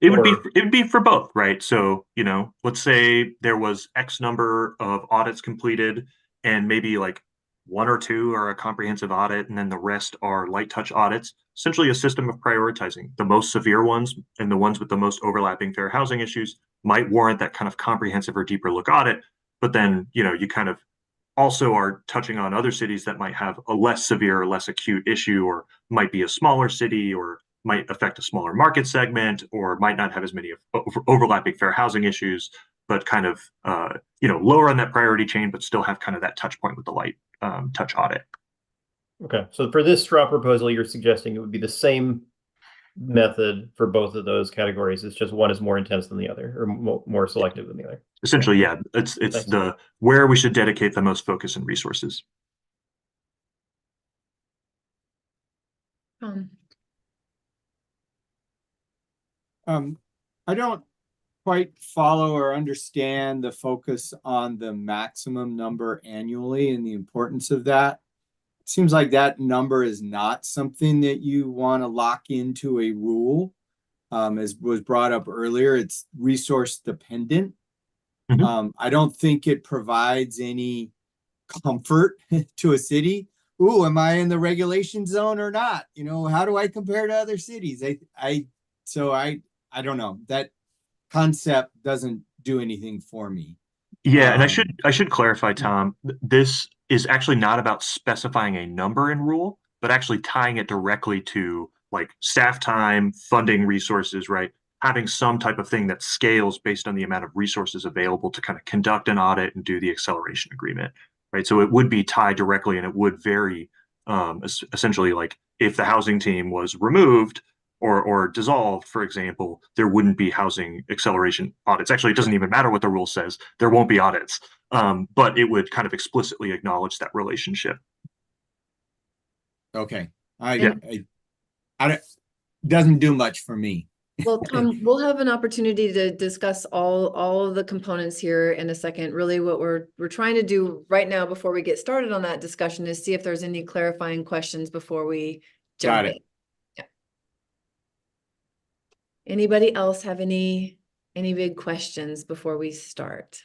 It would be Or- it would be for both, right? So, you know, let's say there was X number of audits completed, and maybe like one or two are a comprehensive audit, and then the rest are light touch audits. Essentially, a system of prioritizing. The most severe ones and the ones with the most overlapping fair housing issues might warrant that kind of comprehensive or deeper look audit. But then, you know, you kind of also are touching on other cities that might have a less severe or less acute issue, or might be a smaller city, or might affect a smaller market segment, or might not have as many overlapping fair housing issues, but kind of you know, lower on that priority chain, but still have kind of that touch point with the light touch audit. Okay, so for this straw proposal, you're suggesting it would be the same method for both of those categories. It's just one is more intense than the other, or more selective than the other. Essentially, yeah, it's Thanks. the where we should dedicate the most focus and resources. I don't quite follow or understand the focus on the maximum number annually and the importance of that. It seems like that number is not something that you want to lock into a rule. As was brought up earlier, it's resource dependent. I don't think it provides any comfort to a city. Ooh, am I in the regulation zone or not? You know, how do I compare to other cities? I don't know. That concept doesn't do anything for me. Yeah, and I should clarify, Tom. This is actually not about specifying a number in rule, but actually tying it directly to like staff time, funding resources, right? Having some type of thing that scales based on the amount of resources available to kind of conduct an audit and do the acceleration agreement, right? So it would be tied directly, and it would vary. Essentially, like if the housing team was removed or dissolved, for example, there wouldn't be housing acceleration audits. Actually, it doesn't even matter what the rule says. There won't be audits, but it would kind of explicitly acknowledge that relationship. Okay. Yeah. I don't, doesn't do much for me. Well, Tom, we'll have an opportunity to discuss all of the components here in a second. Really, what we're trying to do right now before we get started on that discussion is see if there's any clarifying questions before we jump in. Yeah. Anybody else have any big questions before we start?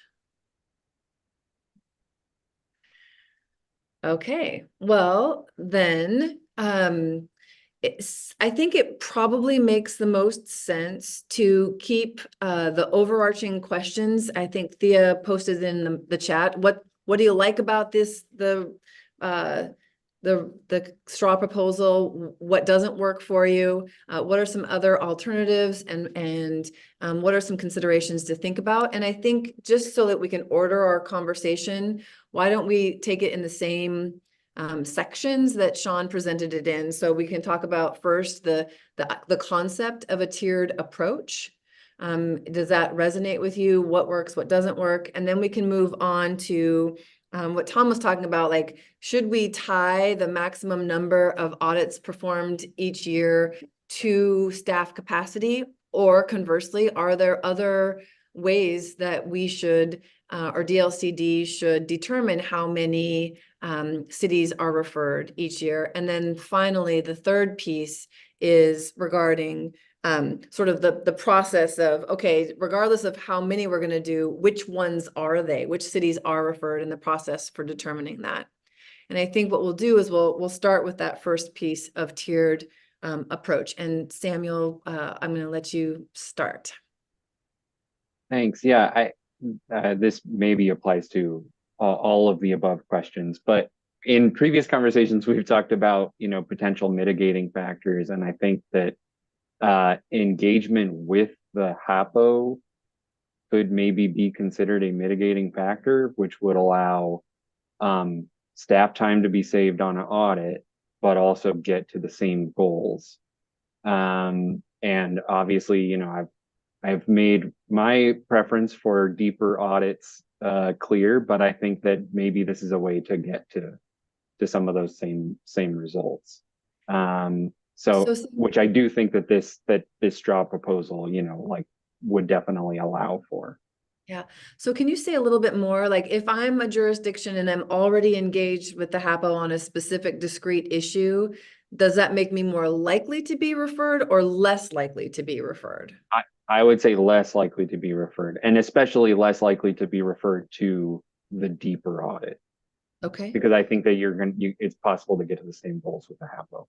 Okay, well, then, I think it probably makes the most sense to keep the overarching questions. I think Thea posted in the chat. What do you like about this? The straw proposal? What doesn't work for you? What are some other alternatives? And what are some considerations to think about? And I think just so that we can order our conversation, why don't we take it in the same sections that Sean presented it in? So we can talk about first the concept of a tiered approach. Does that resonate with you? What works, what doesn't work? And then we can move on to what Tom was talking about, like, should we tie the maximum number of audits performed each year to staff capacity? Or conversely, are there other ways that we should, or DLCD should determine how many cities are referred each year? And then finally, the third piece is regarding sort of the process of, okay, regardless of how many we're going to do, which ones are they? Which cities are referred in the process for determining that? And I think what we'll do is we'll start with that first piece of tiered approach. And Samuel, I'm going to let you start. Thanks. Yeah, this maybe applies to all of the above questions, but in previous conversations, we've talked about, you know, potential mitigating factors. And I think that engagement with the HAPO could maybe be considered a mitigating factor, which would allow staff time to be saved on an audit, but also get to the same goals. And obviously, you know, I've made my preference for deeper audits clear, but I think that maybe this is a way to get to some of those same results. So, which I do think that this straw proposal, like, would definitely allow for. Yeah. So can you say a little bit more, like if I'm a jurisdiction and I'm already engaged with the HAPO on a specific discrete issue, does that make me more likely to be referred or less likely to be referred? I would say less likely to be referred, and especially less likely to be referred to the deeper audit. Okay. Because I think that it's possible to get to the same goals with the HAPO.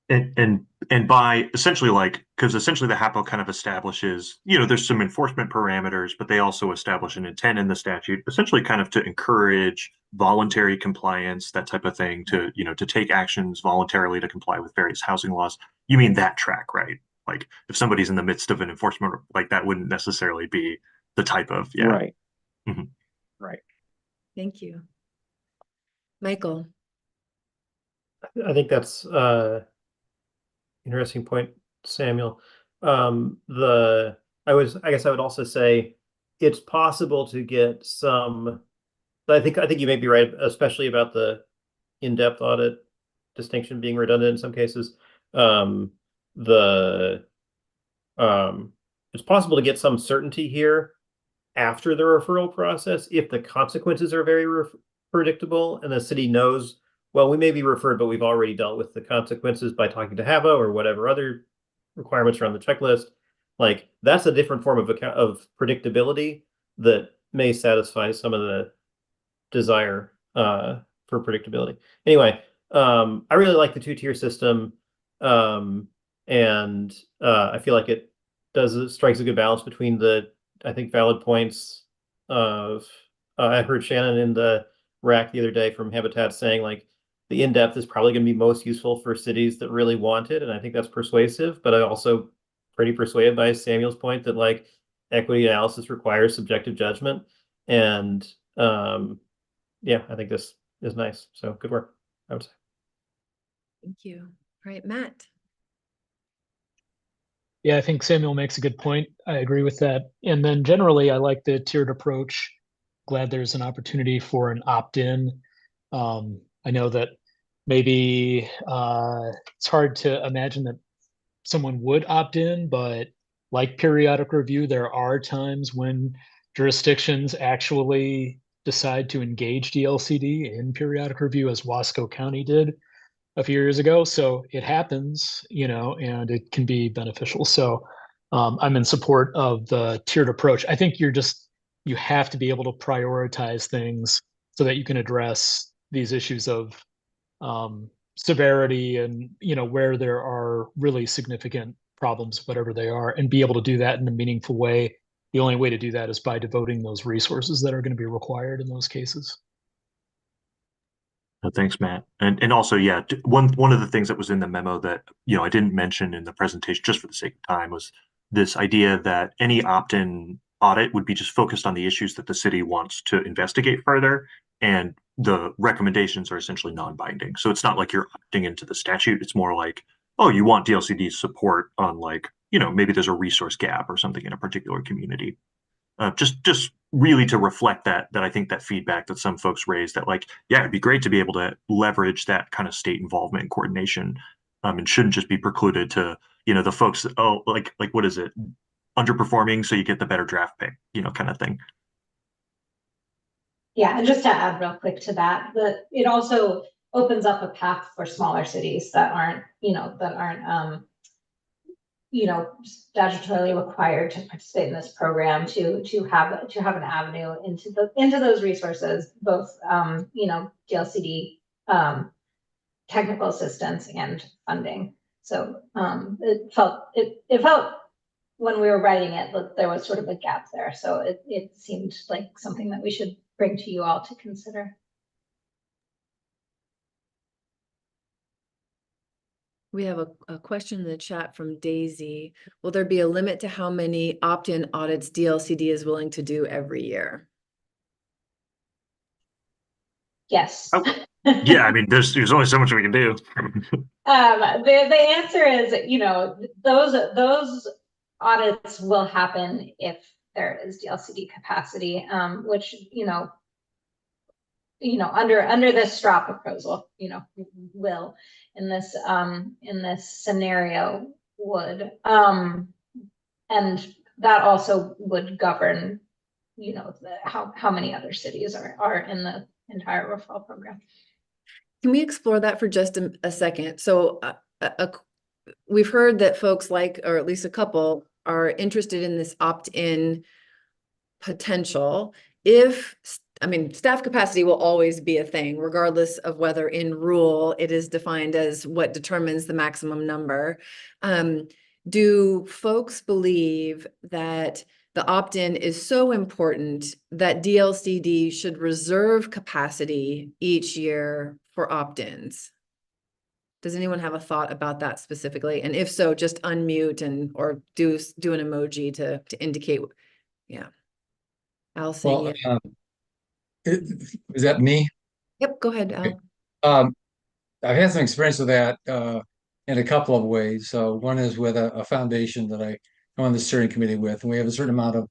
And by essentially, like, because essentially the HAPO kind of establishes, there's some enforcement parameters, but they also establish an intent in the statute, essentially kind of to encourage voluntary compliance, that type of thing, to take actions voluntarily to comply with various housing laws. You mean that track, right? Like if somebody's in the midst of an enforcement, like that wouldn't necessarily be the type of, yeah. Right. Mhm. Right. Thank you. Michael. I think that's interesting point, Samuel. I guess I would also say it's possible to get some. I think you may be right, especially about the in-depth audit distinction being redundant in some cases. It's possible to get some certainty here after the referral process if the consequences are very predictable and the city knows, well, we may be referred, but we've already dealt with the consequences by talking to HAVO or whatever other requirements are on the checklist. Like that's a different form of predictability that may satisfy some of the desire for predictability. Anyway, I really like the two-tier system, and I feel like it strikes a good balance between the, I think, valid points of. I heard Shannon in the rack the other day from Habitat saying like the in-depth is probably going to be most useful for cities that really want it, and I think that's persuasive. But I also pretty persuaded by Samuel's point that like equity analysis requires subjective judgment, and yeah, I think this is nice. So good work, I would say. Thank you. All right, Matt. Yeah, I think Samuel makes a good point. I agree with that. And then generally, I like the tiered approach. Glad there's an opportunity for an opt-in. I know that maybe it's hard to imagine that someone would opt in, but like periodic review, there are times when jurisdictions actually decide to engage DLCD in periodic review, as Wasco County did a few years ago. So it happens, and it can be beneficial. So I'm in support of the tiered approach. I think you have to be able to prioritize things so that you can address these issues of severity and, where there are really significant problems, whatever they are, and be able to do that in a meaningful way. The only way to do that is by devoting those resources that are going to be required in those cases. Thanks, Matt. And also, yeah, one of the things that was in the memo that, I didn't mention in the presentation just for the sake of time was this idea that any opt-in audit would be just focused on the issues that the city wants to investigate further. And the recommendations are essentially non-binding. So it's not like you're opting into the statute. It's more like, oh, you want DLCD's support on like, maybe there's a resource gap or something in a particular community. Just really to reflect that I think that feedback that some folks raised that like, yeah, it'd be great to be able to leverage that kind of state involvement and coordination, and shouldn't just be precluded to, the folks that, oh, like what is it? Underperforming so you get the better draft pick, kind of thing. Yeah, and just to add real quick to that, it also opens up a path for smaller cities that aren't statutorily required to participate in this program to have an avenue into those resources, both DLCD technical assistance and funding. So it felt when we were writing it that there was sort of a gap there. So it seemed like something that we should bring to you all to consider. We have a question in the chat from Daisy. Will there be a limit to how many opt-in audits DLCD is willing to do every year? Yes. Oh, yeah, I mean, there's only so much we can do. The answer is, those audits will happen if there is DLCD capacity, which, under this straw proposal, will in this scenario would, and that also would govern, how many other cities are in the entire referral program. Can we explore that for just a second? So we've heard that folks like, or at least a couple, are interested in this opt-in potential. Staff capacity will always be a thing, regardless of whether in rule it is defined as what determines the maximum number. Do folks believe that the opt-in is so important that DLCD should reserve capacity each year for opt-ins? Does anyone have a thought about that specifically? And if so, just unmute or do an emoji to indicate. Yeah. Allison. Well, is that me? Yep, go ahead, Al. I've had some experience with that in a couple of ways. So one is with a foundation that I'm on the steering committee with, and we have a certain amount of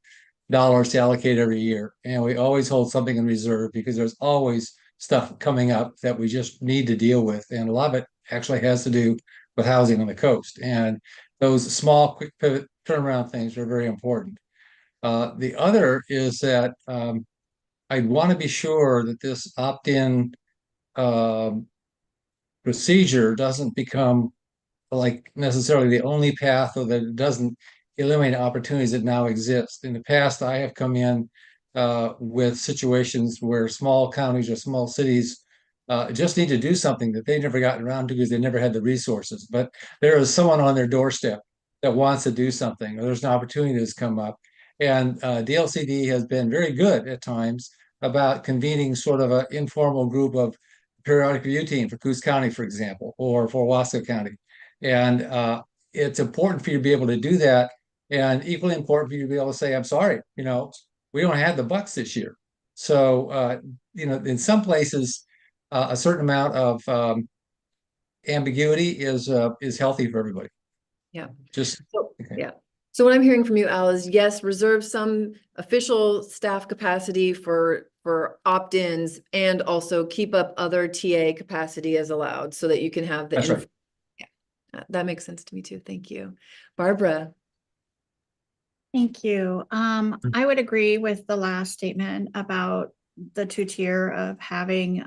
dollars to allocate every year. And we always hold something in reserve because there's always stuff coming up that we just need to deal with. And a lot of it actually has to do with housing on the coast. And those small, quick pivot turnaround things are very important. The other is that I'd want to be sure that this opt-in procedure doesn't become like necessarily the only path, or that it doesn't eliminate opportunities that now exist. In the past, I have come in with situations where small counties or small cities just need to do something that they never gotten around to because they never had the resources. But there is someone on their doorstep that wants to do something, or there's an opportunity that's come up. And DLCD has been very good at times about convening sort of an informal group of periodic review team for Coos County, for example, or for Wasco County. And it's important for you to be able to do that, and equally important for you to be able to say, I'm sorry, we don't have the bucks this year. So, in some places, a certain amount of ambiguity is healthy for everybody. Yeah. Okay. Yeah. So what I'm hearing from you, Al, is yes, reserve some official staff capacity for opt-ins, and also keep up other TA capacity as allowed so that you can have the. That's right. Yeah, that makes sense to me too. Thank you. Barbara. Thank you. I would agree with the last statement about the two-tier of having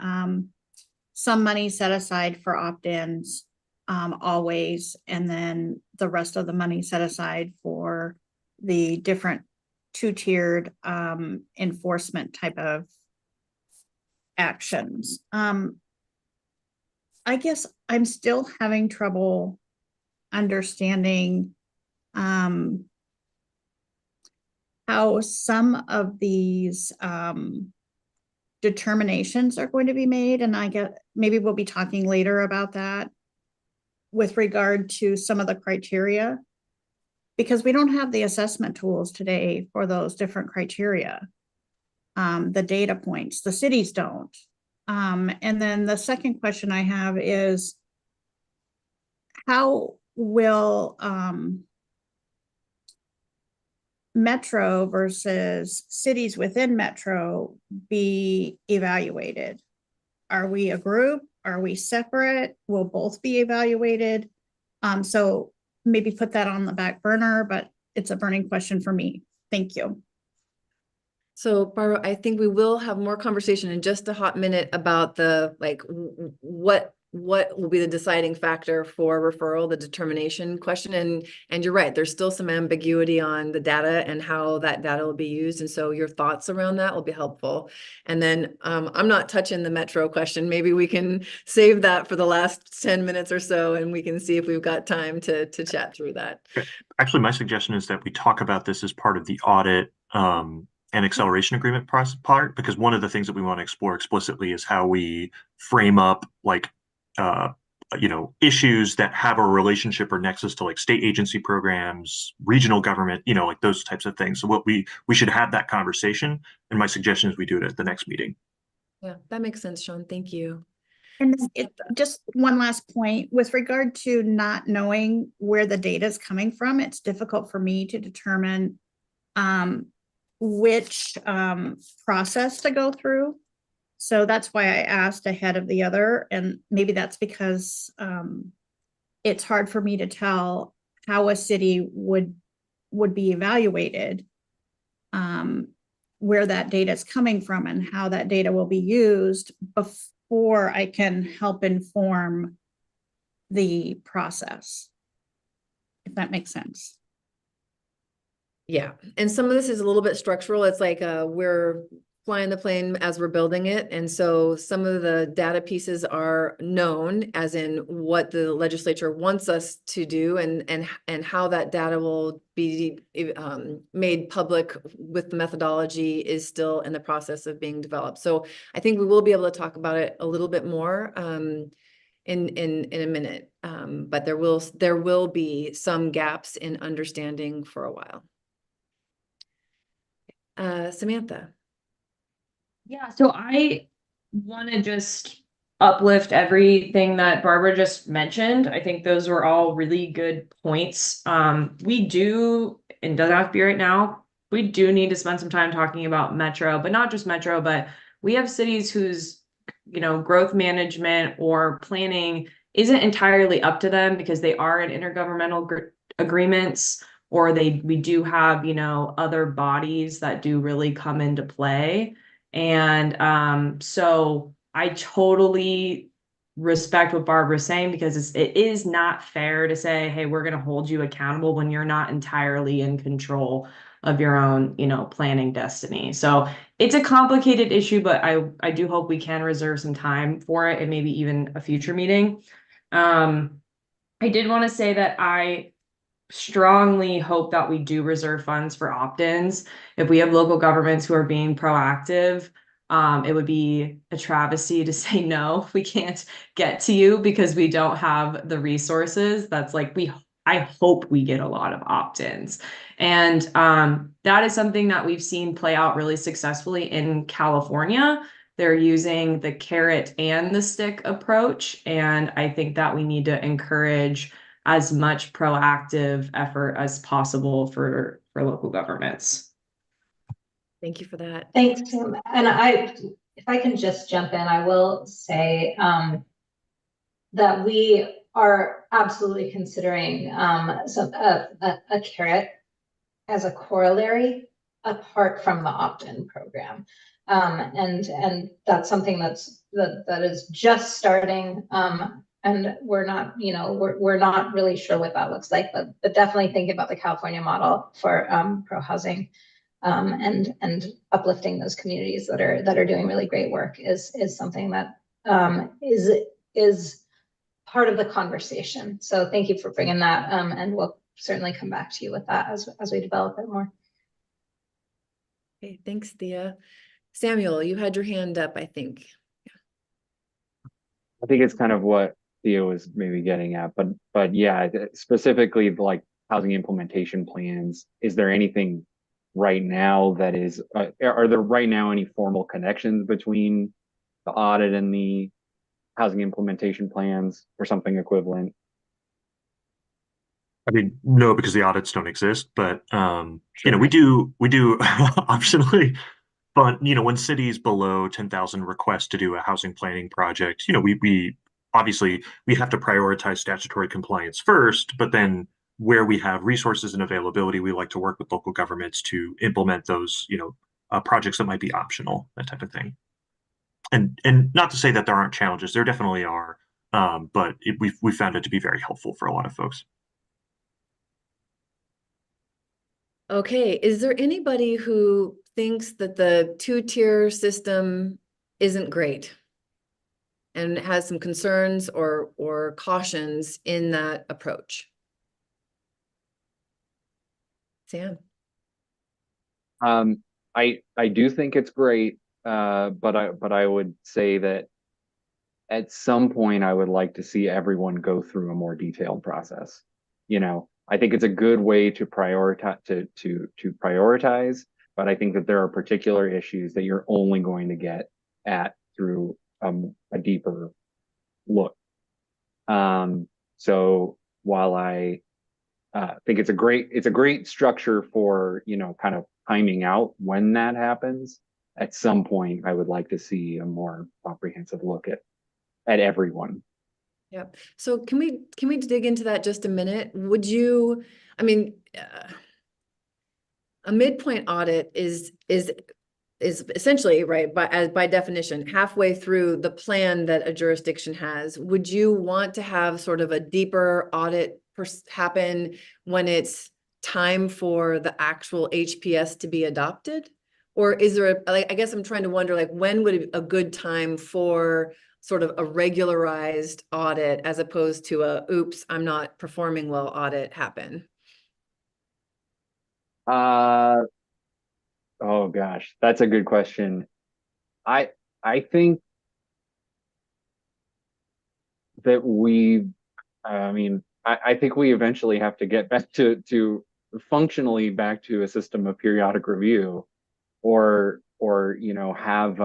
some money set aside for opt-ins always, and then the rest of the money set aside for the different two-tiered enforcement type of actions. I guess I'm still having trouble understanding how some of these determinations are going to be made. And I get, maybe we'll be talking later about that with regard to some of the criteria, because we don't have the assessment tools today for those different criteria. The data points, the cities don't. And then the second question I have is, how will Metro versus cities within Metro be evaluated? Are we a group? Are we separate? Will both be evaluated? So maybe put that on the back burner, but it's a burning question for me. Thank you. So Barbara, I think we will have more conversation in just a hot minute about the, what will be the deciding factor for referral, the determination question. And you're right, there's still some ambiguity on the data and how that data will be used. And so your thoughts around that will be helpful. And then I'm not touching the Metro question. Maybe we can save that for the last 10 minutes or so, and we can see if we've got time to chat through that. Actually, my suggestion is that we talk about this as part of the audit and acceleration agreement process part, because one of the things that we want to explore explicitly is how we frame up issues that have a relationship or nexus to state agency programs, regional government, those types of things. So what we should have that conversation. And my suggestion is we do it at the next meeting. Yeah, that makes sense, Sean. Thank you. And just one last point, with regard to not knowing where the data is coming from, it's difficult for me to determine which process to go through. So that's why I asked ahead of the other, and maybe that's because it's hard for me to tell how a city would be evaluated, where that data is coming from and how that data will be used before I can help inform the process, if that makes sense. Yeah, and some of this is a little bit structural. It's like we're flying the plane as we're building it. And so some of the data pieces are known, as in what the legislature wants us to do, and how that data will be made public with the methodology is still in the process of being developed. So I think we will be able to talk about it a little bit more in a minute. But there will be some gaps in understanding for a while. Samantha. Yeah, so I want to just uplift everything that Barbara just mentioned. I think those were all really good points. We do, and doesn't have to be right now, we do need to spend some time talking about Metro, but not just Metro, but we have cities whose, growth management or planning isn't entirely up to them because they are in intergovernmental agreements, or we do have, other bodies that do really come into play. And so I totally respect what Barbara's saying, because it is not fair to say, hey, we're going to hold you accountable when you're not entirely in control of your own, planning destiny. So it's a complicated issue, but I do hope we can reserve some time for it, and maybe even a future meeting. I did want to say that I strongly hope that we do reserve funds for opt-ins. If we have local governments who are being proactive, it would be a travesty to say, no, we can't get to you because we don't have the resources. That's like, I hope we get a lot of opt-ins. And that is something that we've seen play out really successfully in California. They're using the carrot and the stick approach. And I think that we need to encourage as much proactive effort as possible for local governments. Thank you for that. Thanks, Tim. And if I can just jump in, I will say that we are absolutely considering a carrot as a corollary apart from the opt-in program. And that's something that is just starting. And we're not, we're not really sure what that looks like, but definitely think about the California model for pro-housing, and uplifting those communities that are doing really great work is something that is part of the conversation. So thank you for bringing that, and we'll certainly come back to you with that as we develop it more. Okay, thanks, Thea. Samuel, you had your hand up, I think. I think it's kind of what Thea was maybe getting at, but yeah, specifically like housing implementation plans. Is there anything right now that is, are there right now any formal connections between the audit and the housing implementation plans or something equivalent? I mean, no, because the audits don't exist, but Sure. we do optionally fund, when cities below 10,000 request to do a housing planning project, we obviously we have to prioritize statutory compliance first, but then where we have resources and availability, we like to work with local governments to implement those, projects that might be optional, that type of thing. And not to say that there aren't challenges, there definitely are, but we've found it to be very helpful for a lot of folks. Okay, is there anybody who thinks that the two-tier system isn't great and has some concerns or cautions in that approach? Sam? I do think it's great, but I would say that at some point I would like to see everyone go through a more detailed process. I think it's a good way to prioritize to prioritize, but I think that there are particular issues that you're only going to get at through a deeper look. So while I think it's a great structure for, kind of timing out when that happens, at some point I would like to see a more comprehensive look at everyone. Yep. So can we dig into that just a minute? Would you, I mean, a midpoint audit is essentially, right, by definition, halfway through the plan that a jurisdiction has. Would you want to have sort of a deeper audit happen when it's time for the actual HPS to be adopted? Or is there I guess I'm trying to wonder, like, when would a good time for sort of a regularized audit as opposed to a, oops, I'm not performing well audit happen? Oh gosh, that's a good question. I think that I think we eventually have to get back to functionally back to a system of periodic review, or have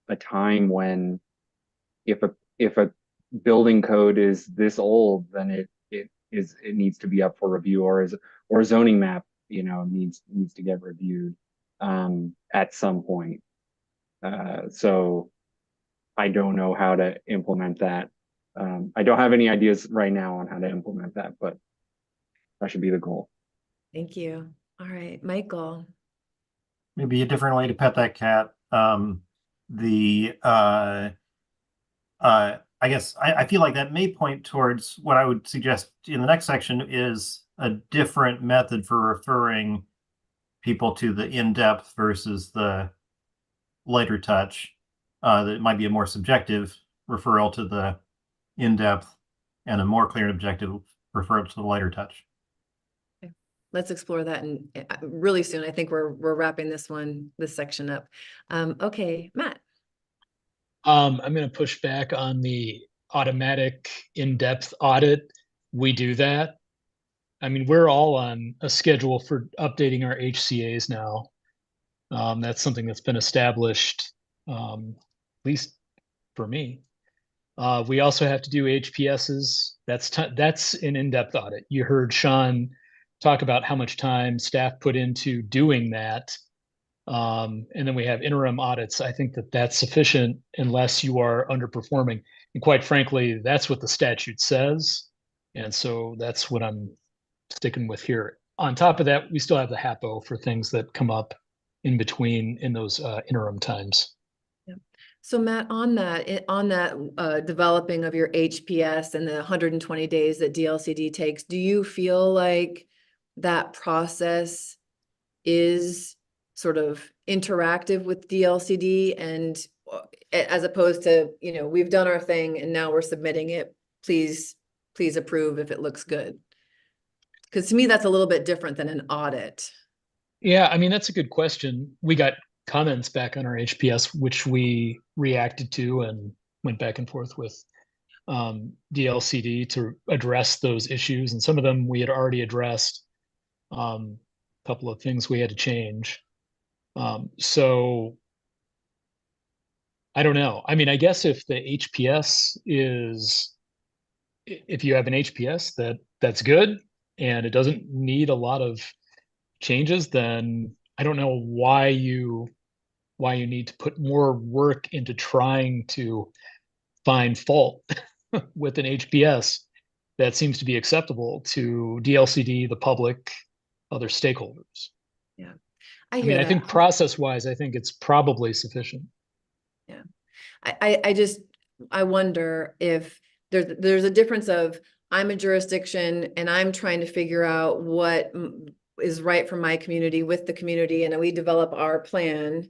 a time when if a building code is this old, then it needs to be up for review, or a zoning map needs to get reviewed at some point. So I don't know how to implement that. I don't have any ideas right now on how to implement that, but that should be the goal. Thank you. All right, Michael. Maybe a different way to pet that cat. I guess I feel like that may point towards what I would suggest in the next section is a different method for referring people to the in-depth versus the lighter touch. That might be a more subjective referral to the in-depth and a more clear and objective referral to the lighter touch. Okay. Let's explore that and really soon. I think we're wrapping this section up. Okay, Matt. I'm going to push back on the automatic in-depth audit. We do that. I mean, we're all on a schedule for updating our HCAs now. That's something that's been established, at least for me. We also have to do HPSs. That's an in-depth audit. You heard Sean talk about how much time staff put into doing that. And then we have interim audits. I think that's sufficient unless you are underperforming. And quite frankly, that's what the statute says. And so that's what I'm sticking with here. On top of that, we still have the HAPO for things that come up in between in those interim times. So Matt, on that developing of your HPS and the 120 days that DLCD takes, do you feel like that process is sort of interactive with DLCD, and as opposed to, we've done our thing and now we're submitting it, please approve if it looks good? Because to me, that's a little bit different than an audit. Yeah, I mean, that's a good question. We got comments back on our HPS, which we reacted to and went back and forth with DLCD to address those issues. And some of them we had already addressed. A couple of things we had to change. So I don't know. I mean, I guess if the HPS if you have an HPS that's good and it doesn't need a lot of changes, then I don't know why you need to put more work into trying to find fault with an HPS that seems to be acceptable to DLCD, the public, other stakeholders. Yeah. I mean, I think process-wise, I think it's probably sufficient. Yeah. I wonder if there's a difference of, I'm a jurisdiction and I'm trying to figure out what is right for my community with the community, and we develop our plan.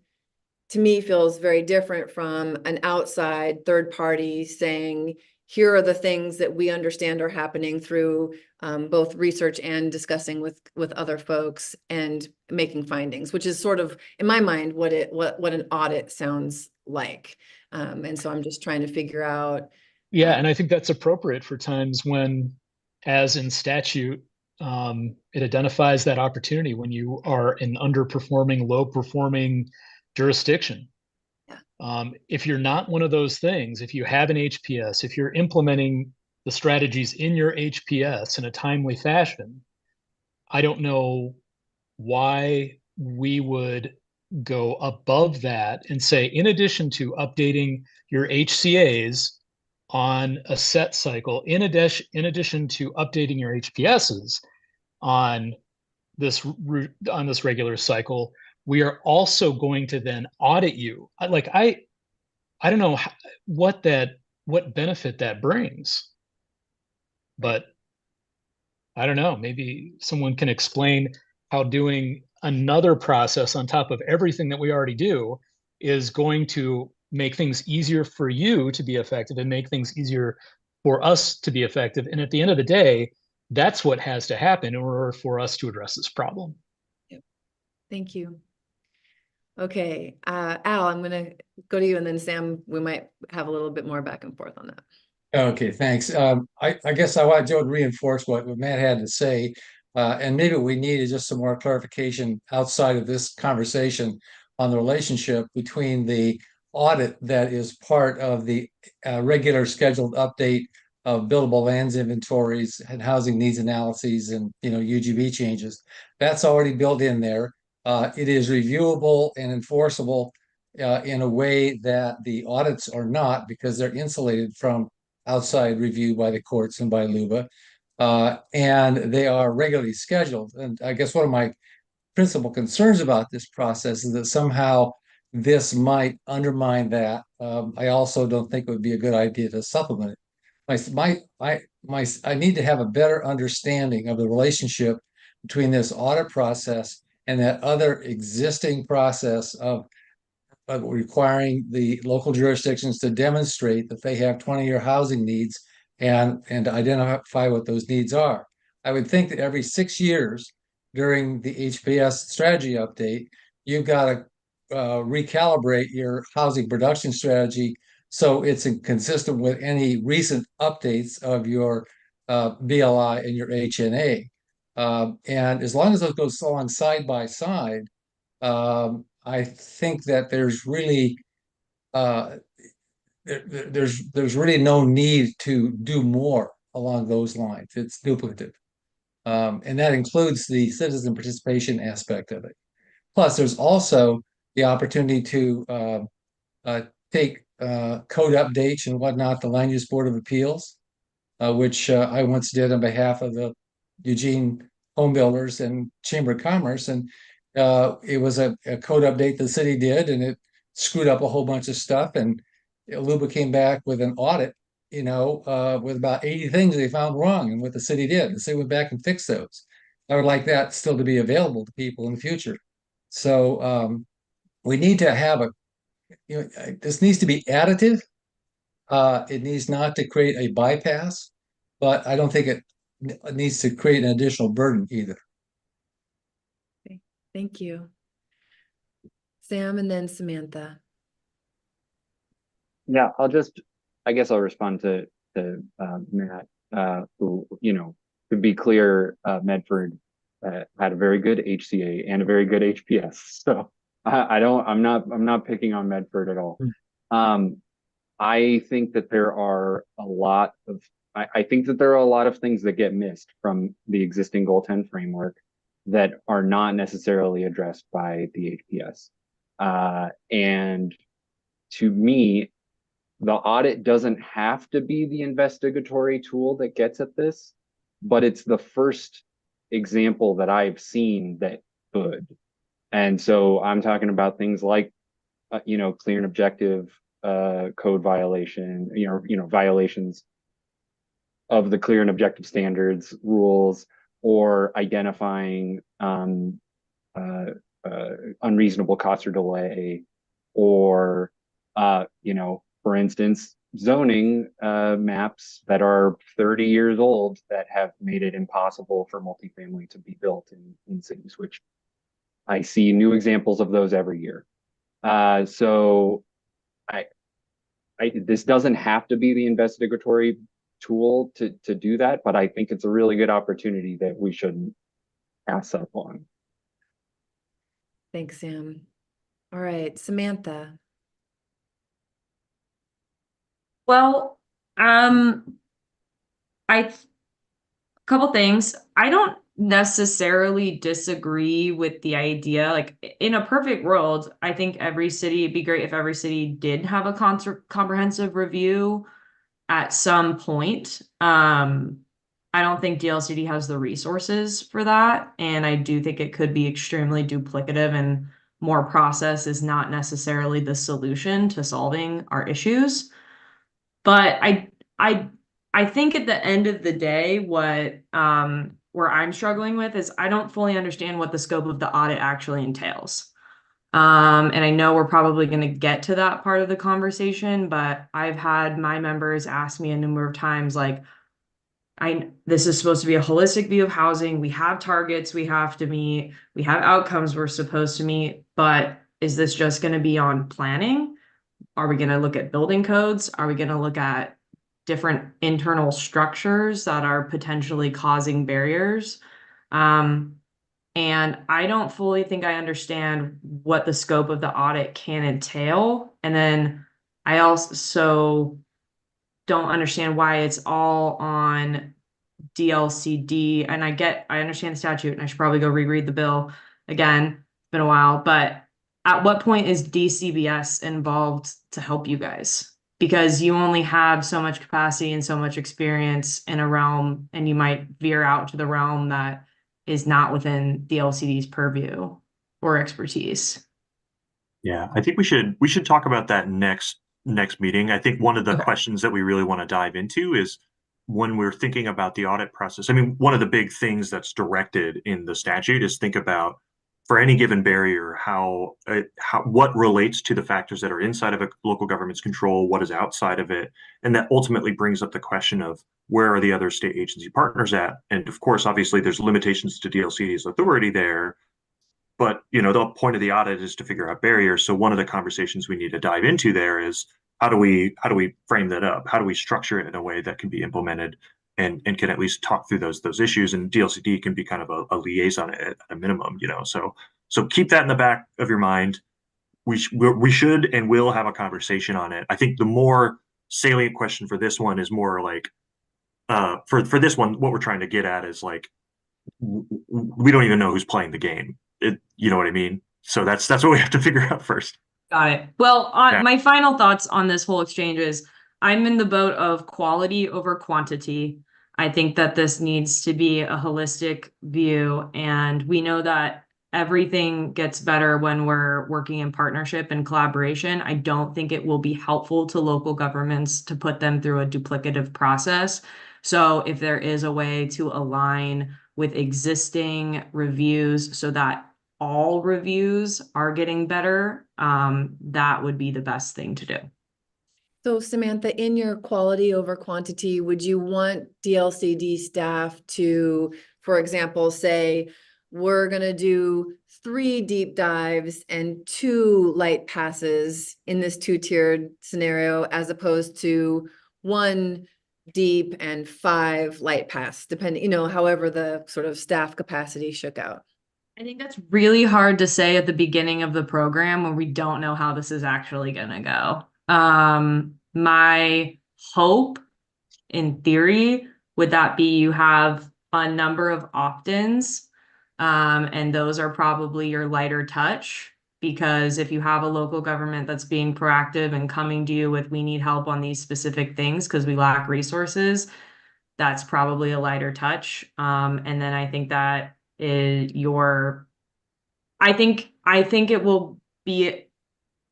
To me, feels very different from an outside third party saying, here are the things that we understand are happening through both research and discussing with other folks and making findings, which is sort of, in my mind, what an audit sounds like. And so I'm just trying to figure out. Yeah, and I think that's appropriate for times when, as in statute, it identifies that opportunity when you are an underperforming, low performing jurisdiction. Yeah. If you're not one of those things, if you have an HPS, if you're implementing the strategies in your HPS in a timely fashion, I don't know why we would go above that and say, in addition to updating your HCAs on a set cycle, in addition to updating your HPSs on this regular cycle, we are also going to then audit you. I don't know what benefit that brings, but I don't know. Maybe someone can explain how doing another process on top of everything that we already do is going to make things easier for you to be effective and make things easier for us to be effective. And at the end of the day, that's what has to happen in order for us to address this problem. Thank you. Okay, Al, I'm gonna go to you, and then Sam, we might have a little bit more back and forth on that. Okay, thanks. I guess I want Joe to reinforce what Matt had to say. And maybe what we need is just some more clarification outside of this conversation on the relationship between the audit that is part of the regular scheduled update of buildable lands inventories and housing needs analyses and, you know, UGB changes. That's already built in there. It is reviewable and enforceable in a way that the audits are not, because they're insulated from outside review by the courts and by LUBA, and they are regularly scheduled. And I guess one of my principal concerns about this process is that somehow this might undermine that. I also don't think it would be a good idea to supplement it. I need to have a better understanding of the relationship between this audit process and that other existing process of requiring the local jurisdictions to demonstrate that they have 20-year housing needs and to identify what those needs are. I would think that every 6 years during the HPS strategy update, you've got to recalibrate your housing production strategy so it's consistent with any recent updates of your BLI and your HNA. And as long as those go along side by side, I think that there's really there's really no need to do more along those lines. It's duplicative, and that includes the citizen participation aspect of it. Plus, there's also the opportunity to take code updates and whatnot, the Land Use Board of Appeals, which I once did on behalf of the Eugene Home Builders and Chamber of Commerce, and it was a code update the city did, and it screwed up a whole bunch of stuff. And LUBA came back with an audit, you know, with about 80 things they found wrong in what the city did. The city went back and fixed those. I would like that still to be available to people in the future. So we need to have this needs to be additive. It needs not to create a bypass, but I don't think it needs to create an additional burden either. Thank you. Sam, and then Samantha. Yeah, I guess I'll respond to Matt, who, you know, to be clear, Medford had a very good HCA and a very good HPS. So I'm not picking on Medford at all. I think that there are a lot of things that get missed from the existing Goal 10 framework that are not necessarily addressed by the HPS. And to me, the audit doesn't have to be the investigatory tool that gets at this, but it's the first example that I've seen that could. And so I'm talking about things like, you know, clear and objective code violation, violations of the clear and objective standards rules, or identifying unreasonable cost or delay, or for instance, zoning maps that are 30 years old that have made it impossible for multifamily to be built in cities, which I see new examples of those every year. So this doesn't have to be the investigatory tool to do that, but I think it's a really good opportunity that we shouldn't pass up on. Thanks, Sam. All right, Samantha. Well, couple things. I don't necessarily disagree with the idea. Like in a perfect world, I think every city, it'd be great if every city did have a comprehensive review at some point. I don't think DLCD has the resources for that. And I do think it could be extremely duplicative, and more process is not necessarily the solution to solving our issues. But I think at the end of the day, what where I'm struggling with is I don't fully understand what the scope of the audit actually entails. And I know we're probably going to get to that part of the conversation, but I've had my members ask me a number of times, like, this is supposed to be a holistic view of housing. We have targets we have to meet. We have outcomes we're supposed to meet, but is this just going to be on planning? Are we going to look at building codes? Are we going to look at different internal structures that are potentially causing barriers? And I don't fully think I understand what the scope of the audit can entail. And then I also don't understand why it's all on DLCD. And I understand the statute, and I should probably go reread the bill again. It's been a while, but at what point is DCBS involved to help you guys? Because you only have so much capacity and so much experience in a realm, and you might veer out to the realm that is not within DLCD's purview or expertise. Yeah, I think we should talk about that next meeting. I think one of the questions that we really want to dive into is when we're thinking about the audit process. I mean, one of the big things that's directed in the statute is think about, for any given barrier, what relates to the factors that are inside of a local government's control, what is outside of it, and that ultimately brings up the question of where are the other state agency partners at? And of course, obviously, there's limitations to DLCD's authority there, but the point of the audit is to figure out barriers. So one of the conversations we need to dive into there is how do we frame that up? How do we structure it in a way that can be implemented and can at least talk through those issues? And DLCD can be kind of a liaison at a minimum, So keep that in the back of your mind. We should and will have a conversation on it. I think the more salient question for this one is more like, for this one, what we're trying to get at is like, we don't even know who's playing the game. You know what I mean? So that's what we have to figure out first. Got it. Well, my final thoughts on this whole exchange is I'm in the boat of quality over quantity. I think that this needs to be a holistic view, and we know that everything gets better when we're working in partnership and collaboration. I don't think it will be helpful to local governments to put them through a duplicative process. So if there is a way to align with existing reviews so that all reviews are getting better, that would be the best thing to do. So Samantha, in your quality over quantity, would you want DLCD staff to, for example, say, we're going to do 3 deep dives and 2 light passes in this 2-tiered scenario, as opposed to 1 deep and 5 light pass, depending, however the sort of staff capacity shook out? I think that's really hard to say at the beginning of the program when we don't know how this is actually going to go. My hope, in theory, would that be you have a number of opt-ins, and those are probably your lighter touch, because if you have a local government that's being proactive and coming to you with, we need help on these specific things because we lack resources, that's probably a lighter touch. And then I think that is I think it will be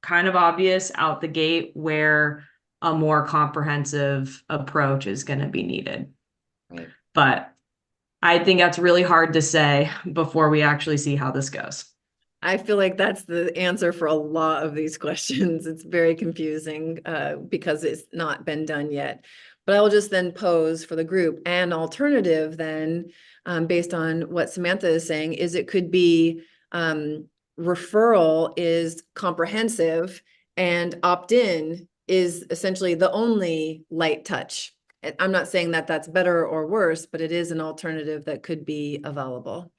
kind of obvious out the gate where a more comprehensive approach is going to be needed. Right. But I think that's really hard to say before we actually see how this goes. I feel like that's the answer for a lot of these questions. It's very confusing because it's not been done yet. But I will just then pose for the group an alternative then, based on what Samantha is saying, is it could be referral is comprehensive and opt-in is essentially the only light touch. I'm not saying that that's better or worse, but it is an alternative that could be available.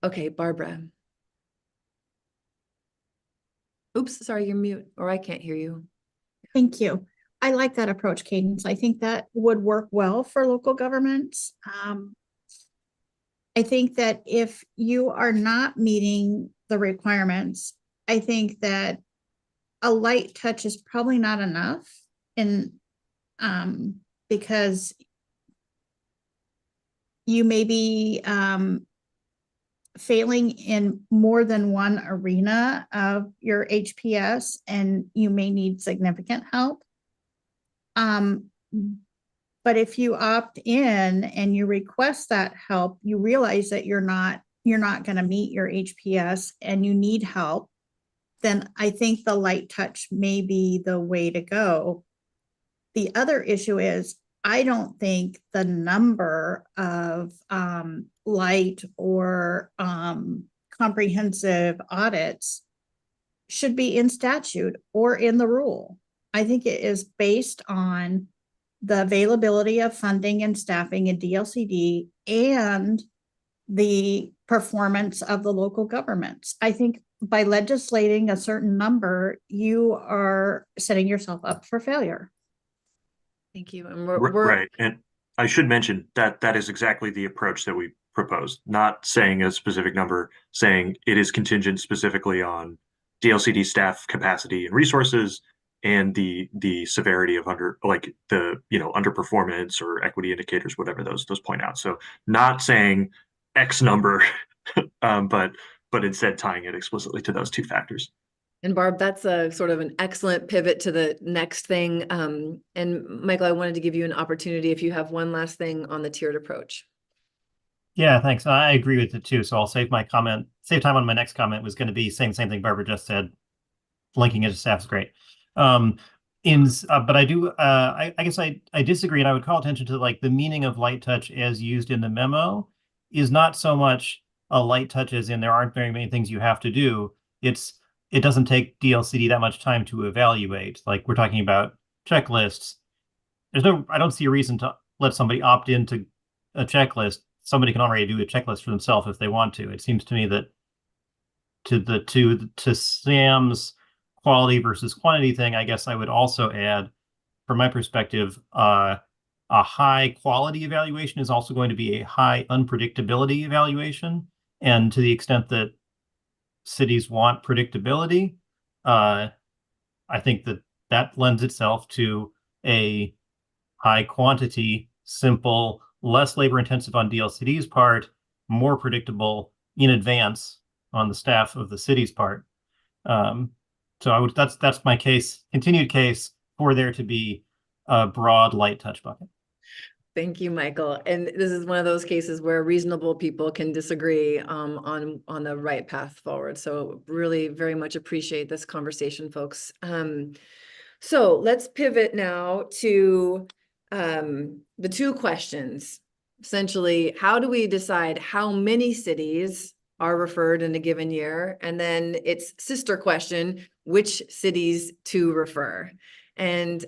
Okay, Barbara. Oops, sorry, you're mute, or I can't hear you. Thank you. I like that approach, Cadence. I think that would work well for local governments. I think that if you are not meeting the requirements, I think that a light touch is probably not enough. And because you may be failing in more than one arena of your HPS, and you may need significant help. But if you opt in and you request that help, you realize that you're not going to meet your HPS and you need help, then I think the light touch may be the way to go. The other issue is, I don't think the number of light or comprehensive audits should be in statute or in the rule. I think it is based on the availability of funding and staffing in DLCD and the performance of the local governments. I think by legislating a certain number, you are setting yourself up for failure. Thank you. And Right. And I should mention that that is exactly the approach that we proposed, not saying a specific number, saying it is contingent specifically on DLCD staff capacity and resources and the severity of underperformance or equity indicators, whatever those point out. So not saying X number, but instead tying it explicitly to those two factors. And Barb, that's a sort of an excellent pivot to the next thing. And Michael, I wanted to give you an opportunity if you have one last thing on the tiered approach. Yeah, thanks. I agree with it too. So I'll save my comment. Save time on my next comment was going to be saying the same thing Barbara just said. Linking it to staff is great. But I do. I guess I disagree, and I would call attention to like the meaning of light touch as used in the memo is not so much a light touch as in there aren't very many things you have to do. It doesn't take DLCD that much time to evaluate. Like we're talking about checklists. I don't see a reason to let somebody opt into a checklist. Somebody can already do a checklist for themselves if they want to. It seems to me that to Sam's quality versus quantity thing, I guess I would also add, from my perspective, a high quality evaluation is also going to be a high unpredictability evaluation. And to the extent that cities want predictability, I think that lends itself to a high quantity, simple, less labor intensive on DLCD's part, more predictable in advance on the staff of the city's part. So that's my case, continued case for there to be a broad light touch bucket. Thank you, Michael. And this is one of those cases where reasonable people can disagree on the right path forward. So really very much appreciate this conversation, folks. So let's pivot now to the two questions. Essentially, how do we decide how many cities are referred in a given year? And then its sister question, which cities to refer? And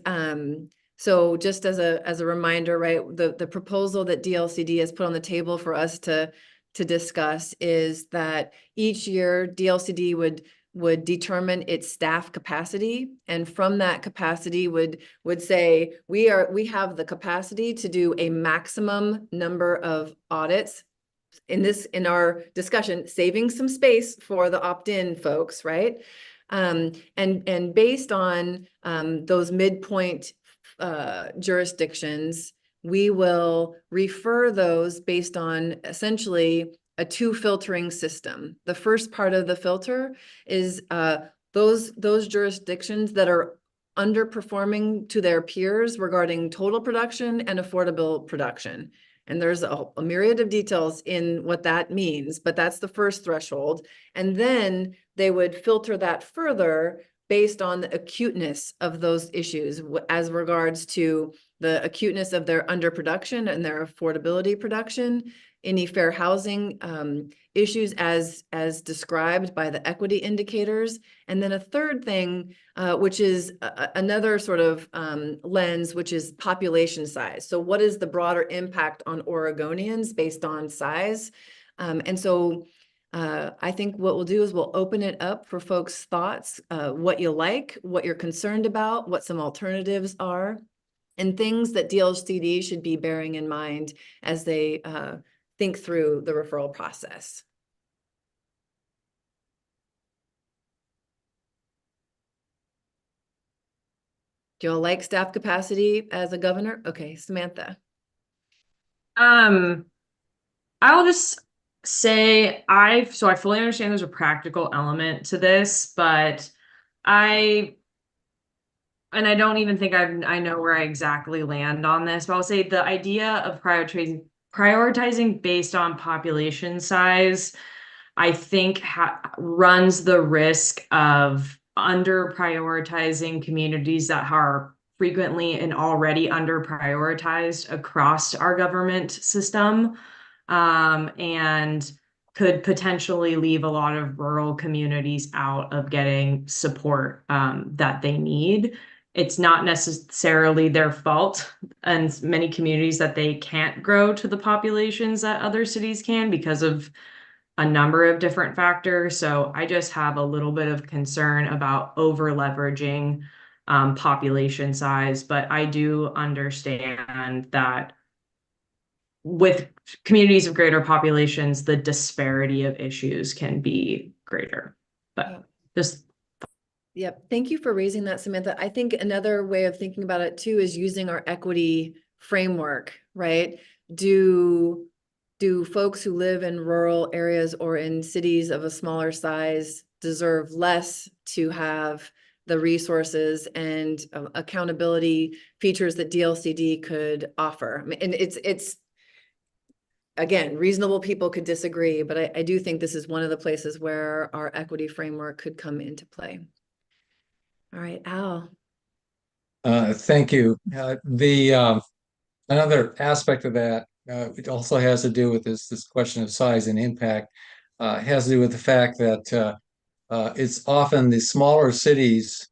so just as a reminder, right, the proposal that DLCD has put on the table for us to discuss is that each year DLCD would determine its staff capacity, and from that capacity would say we have the capacity to do a maximum number of audits. In our discussion, saving some space for the opt-in folks, right? And based on those midpoint jurisdictions, we will refer those based on essentially a two filtering system. The first part of the filter is those jurisdictions that are underperforming to their peers regarding total production and affordable production. And there's a myriad of details in what that means, but that's the first threshold. And then they would filter that further based on the acuteness of those issues as regards to the acuteness of their underproduction and their affordability production, any fair housing issues as described by the equity indicators. And then a third thing, which is another sort of lens, which is population size. So what is the broader impact on Oregonians based on size? And so I think what we'll do is we'll open it up for folks' thoughts, what you like, what you're concerned about, what some alternatives are, and things that DLCD should be bearing in mind as they think through the referral process. Do y'all like staff capacity as a governor? Okay, Samantha. I'll just say I fully understand there's a practical element to this, but I don't even think I know where I exactly land on this, but I'll say the idea of prioritizing based on population size, I think runs the risk of under prioritizing communities that are frequently and already under prioritized across our government system, and could potentially leave a lot of rural communities out of getting support that they need. It's not necessarily their fault, and many communities that they can't grow to the populations that other cities can because of a number of different factors. So I just have a little bit of concern about over leveraging population size, but I do understand that with communities of greater populations, the disparity of issues can be greater. But just Yep. Thank you for raising that, Samantha. I think another way of thinking about it too is using our equity framework, right? Do folks who live in rural areas or in cities of a smaller size deserve less to have the resources and accountability features that DLCD could offer? I mean, and it's again, reasonable people could disagree, but I do think this is one of the places where our equity framework could come into play. All right, Al. Thank you. Another aspect of that, it also has to do with this question of size and impact. Has to do with the fact that it's often the smaller cities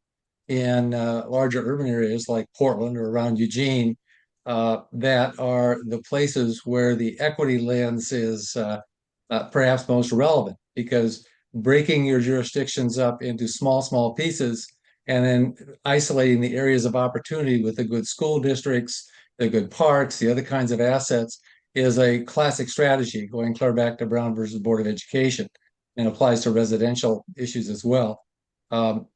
in larger urban areas like Portland or around Eugene that are the places where the equity lens is perhaps most relevant, because breaking your jurisdictions up into small pieces and then isolating the areas of opportunity with the good school districts, the good parks, the other kinds of assets is a classic strategy going clear back to Brown versus Board of Education, and applies to residential issues as well. Kind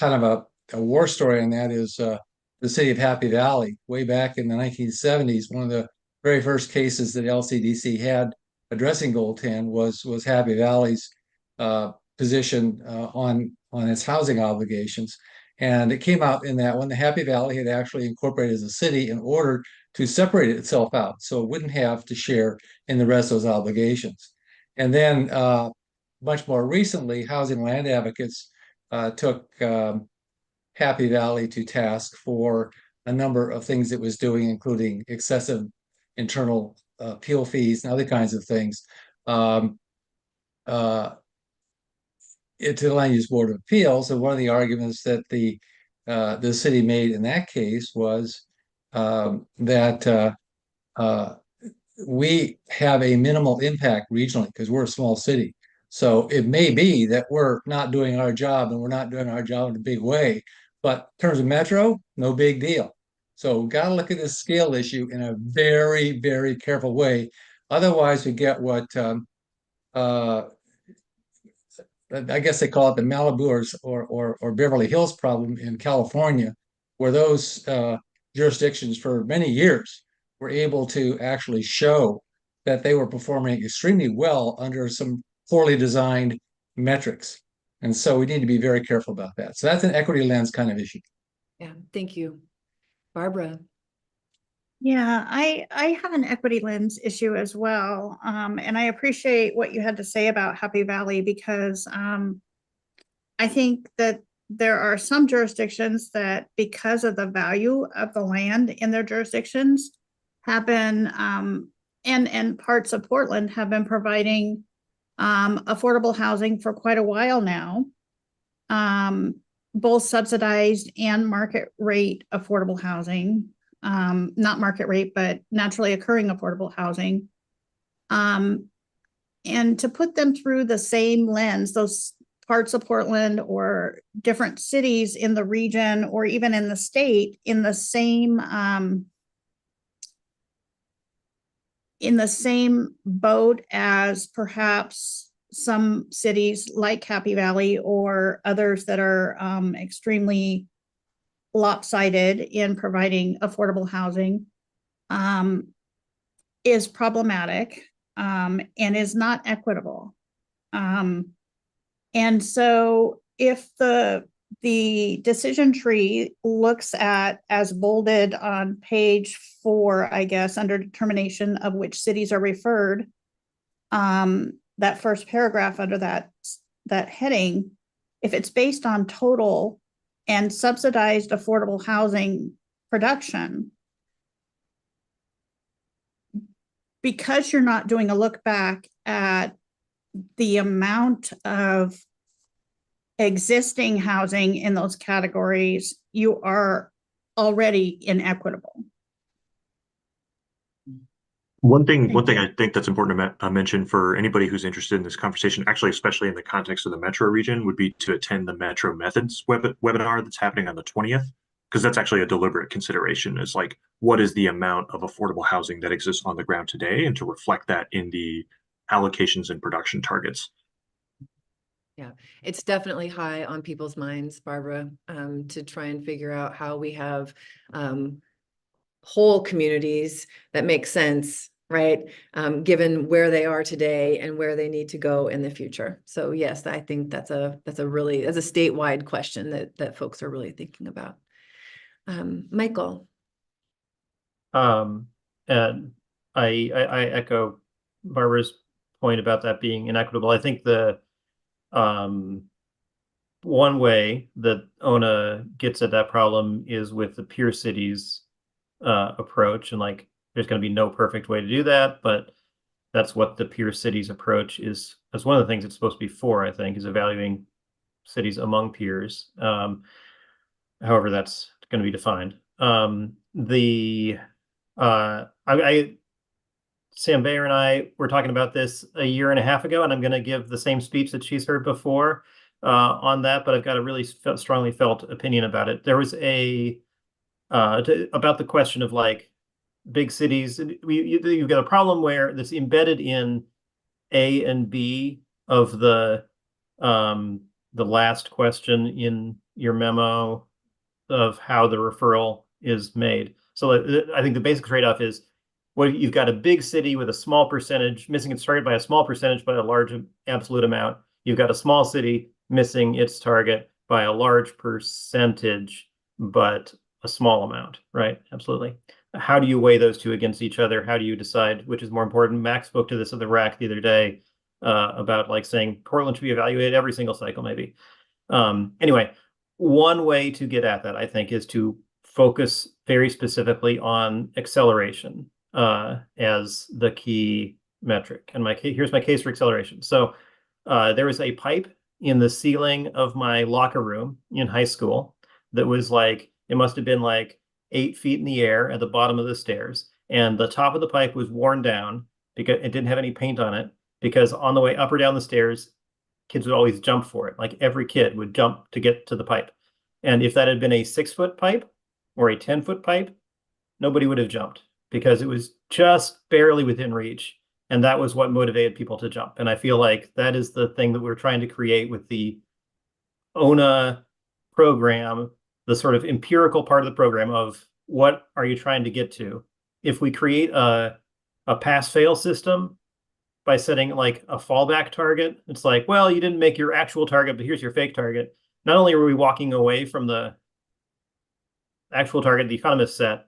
of a war story on that is the city of Happy Valley. Way back in the 1970s, one of the very first cases that LCDC had addressing Goal 10 was Happy Valley's position on its housing obligations. And it came out in that when the Happy Valley had actually incorporated as a city in order to separate itself out, so it wouldn't have to share in the rest of those obligations. And then much more recently, Housing Land Advocates took Happy Valley to task for a number of things it was doing, including excessive internal appeal fees and other kinds of things. To the Land Use Board of Appeals, and one of the arguments that the city made in that case was that we have a minimal impact regionally because we're a small city. So it may be that we're not doing our job and we're not doing our job in a big way, but in terms of metro, no big deal. So we've got to look at this scale issue in a very, very careful way. Otherwise, we get what I guess they call it the Malibu or Beverly Hills problem in California, where those jurisdictions for many years were able to actually show that they were performing extremely well under some poorly designed metrics. And so we need to be very careful about that. So that's an equity lens kind of issue. Yeah, thank you. Barbara. Yeah, I have an equity lens issue as well. And I appreciate what you had to say about Happy Valley, because I think that there are some jurisdictions that, because of the value of the land in their jurisdictions, have been and parts of Portland have been providing affordable housing for quite a while now, both subsidized and market rate affordable housing. Not market rate, but naturally occurring affordable housing. and to put them through the same lens, those parts of Portland or different cities in the region or even in the state in the same boat as perhaps some cities like Happy Valley or others that are extremely lopsided in providing affordable housing is problematic and is not equitable. And so if the decision tree looks at, as bolded on page 4, I guess, under determination of which cities are referred, that first paragraph under that heading, if it's based on total and subsidized affordable housing production, because you're not doing a look back at the amount of existing housing in those categories, you are already inequitable. One thing I think that's important to mention for anybody who's interested in this conversation, actually, especially in the context of the metro region, would be to attend the Metro Methods webinar that's happening on the 20th, because that's actually a deliberate consideration. Is like, what is the amount of affordable housing that exists on the ground today, and to reflect that in the allocations and production targets. Yeah, it's definitely high on people's minds, Barbara, to try and figure out how we have whole communities that make sense, right? Given where they are today and where they need to go in the future. So yes, I think that's a statewide question that folks are really thinking about. Michael. And I echo Barbara's point about that being inequitable. I think the one way that ONA gets at that problem is with the peer cities approach, and like there's going to be no perfect way to do that, but that's what the peer cities approach is. That's one of the things it's supposed to be for, I think, is evaluating cities among peers. However, that's going to be defined. Sam Bayer and I were talking about this a year and a half ago, and I'm going to give the same speech that she's heard before on that, but I've got a really strongly felt opinion about it. There was about the question of like big cities. You've got a problem where that's embedded in A and B of the last question in your memo of how the referral is made. So I think the basic trade-off is, well, you've got a big city with a small percentage missing its target by a small percentage, by a large absolute amount. You've got a small city missing its target by a large percentage, but a small amount, right? Absolutely. How do you weigh those two against each other? How do you decide which is more important? Max spoke to this at the RAC the other day about like saying Portland should be evaluated every single cycle, maybe. Anyway, one way to get at that, I think, is to focus very specifically on acceleration as the key metric. And here's my case for acceleration. So there was a pipe in the ceiling of my locker room in high school that was like, it must have been like 8 feet in the air at the bottom of the stairs. And the top of the pipe was worn down because it didn't have any paint on it, because on the way up or down the stairs, kids would always jump for it. Like every kid would jump to get to the pipe. And if that had been a 6-foot pipe or a 10-foot pipe, nobody would have jumped because it was just barely within reach. And that was what motivated people to jump. And I feel like that is the thing that we're trying to create with the ONA program, the sort of empirical part of the program of what are you trying to get to? If we create a pass-fail system by setting like a fallback target, it's like, well, you didn't make your actual target, but here's your fake target. Not only are we walking away from the actual target the economists set,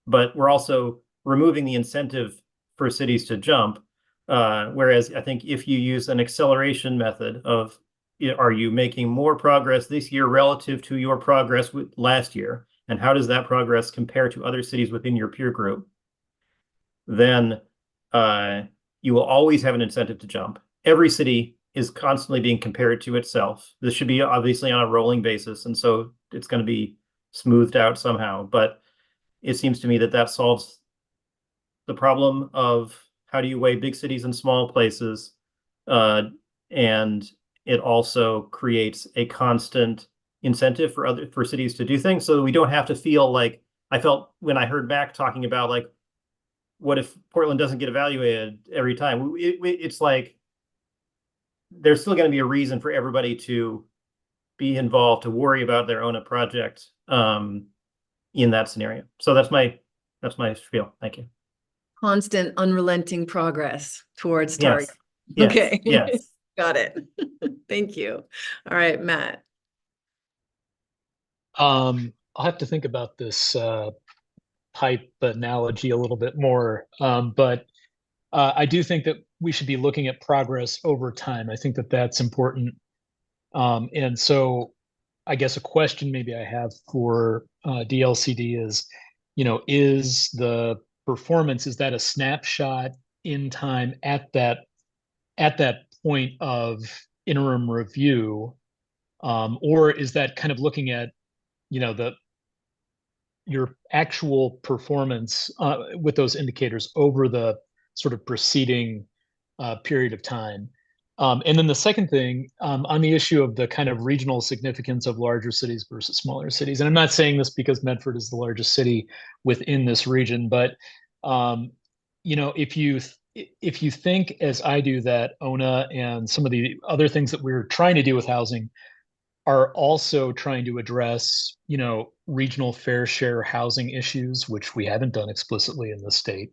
but we're also removing the incentive for cities to jump. Whereas I think if you use an acceleration method of, are you making more progress this year relative to your progress with last year? And how does that progress compare to other cities within your peer group? Then you will always have an incentive to jump. Every city is constantly being compared to itself. This should be obviously on a rolling basis. And so it's going to be smoothed out somehow. But it seems to me that that solves the problem of how do you weigh big cities and small places And it also creates a constant incentive for cities to do things, so we don't have to feel like I felt when I heard Mac talking about like, what if Portland doesn't get evaluated every time? It's like there's still going to be a reason for everybody to be involved, to worry about their own project in that scenario. So that's my spiel. Thank you. Constant, unrelenting progress towards target. Yes. Okay. Yes. Got it. Thank you. All right, Matt. I'll have to think about this pipe analogy a little bit more. But I do think that we should be looking at progress over time. I think that that's important. And so I guess a question maybe I have for DLCD is, is the performance, is that a snapshot in time at that point of interim review? Or is that kind of looking at, your actual performance with those indicators over the sort of preceding period of time? And then the second thing, on the issue of the kind of regional significance of larger cities versus smaller cities, and I'm not saying this because Medford is the largest city within this region, but if you think, as I do, that ONA and some of the other things that we're trying to do with housing are also trying to address, regional fair share housing issues, which we haven't done explicitly in the state.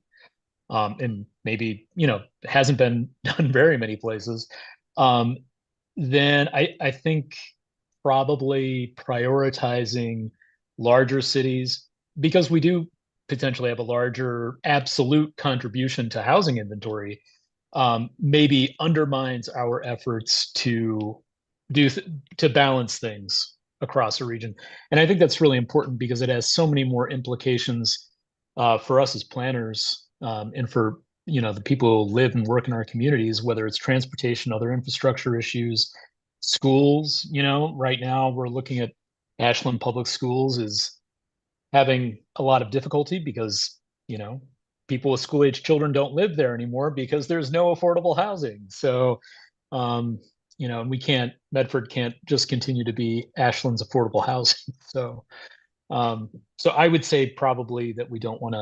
And maybe, hasn't been done very many places. Then I think probably prioritizing larger cities, because we do potentially have a larger absolute contribution to housing inventory, maybe undermines our efforts to balance things across a region. And I think that's really important because it has so many more implications for us as planners, and for the people who live and work in our communities, whether it's transportation, other infrastructure issues, schools. Right now we're looking at Ashland Public Schools is having a lot of difficulty because people with school-age children don't live there anymore because there's no affordable housing. So Medford can't just continue to be Ashland's affordable housing. So I would say probably that we don't want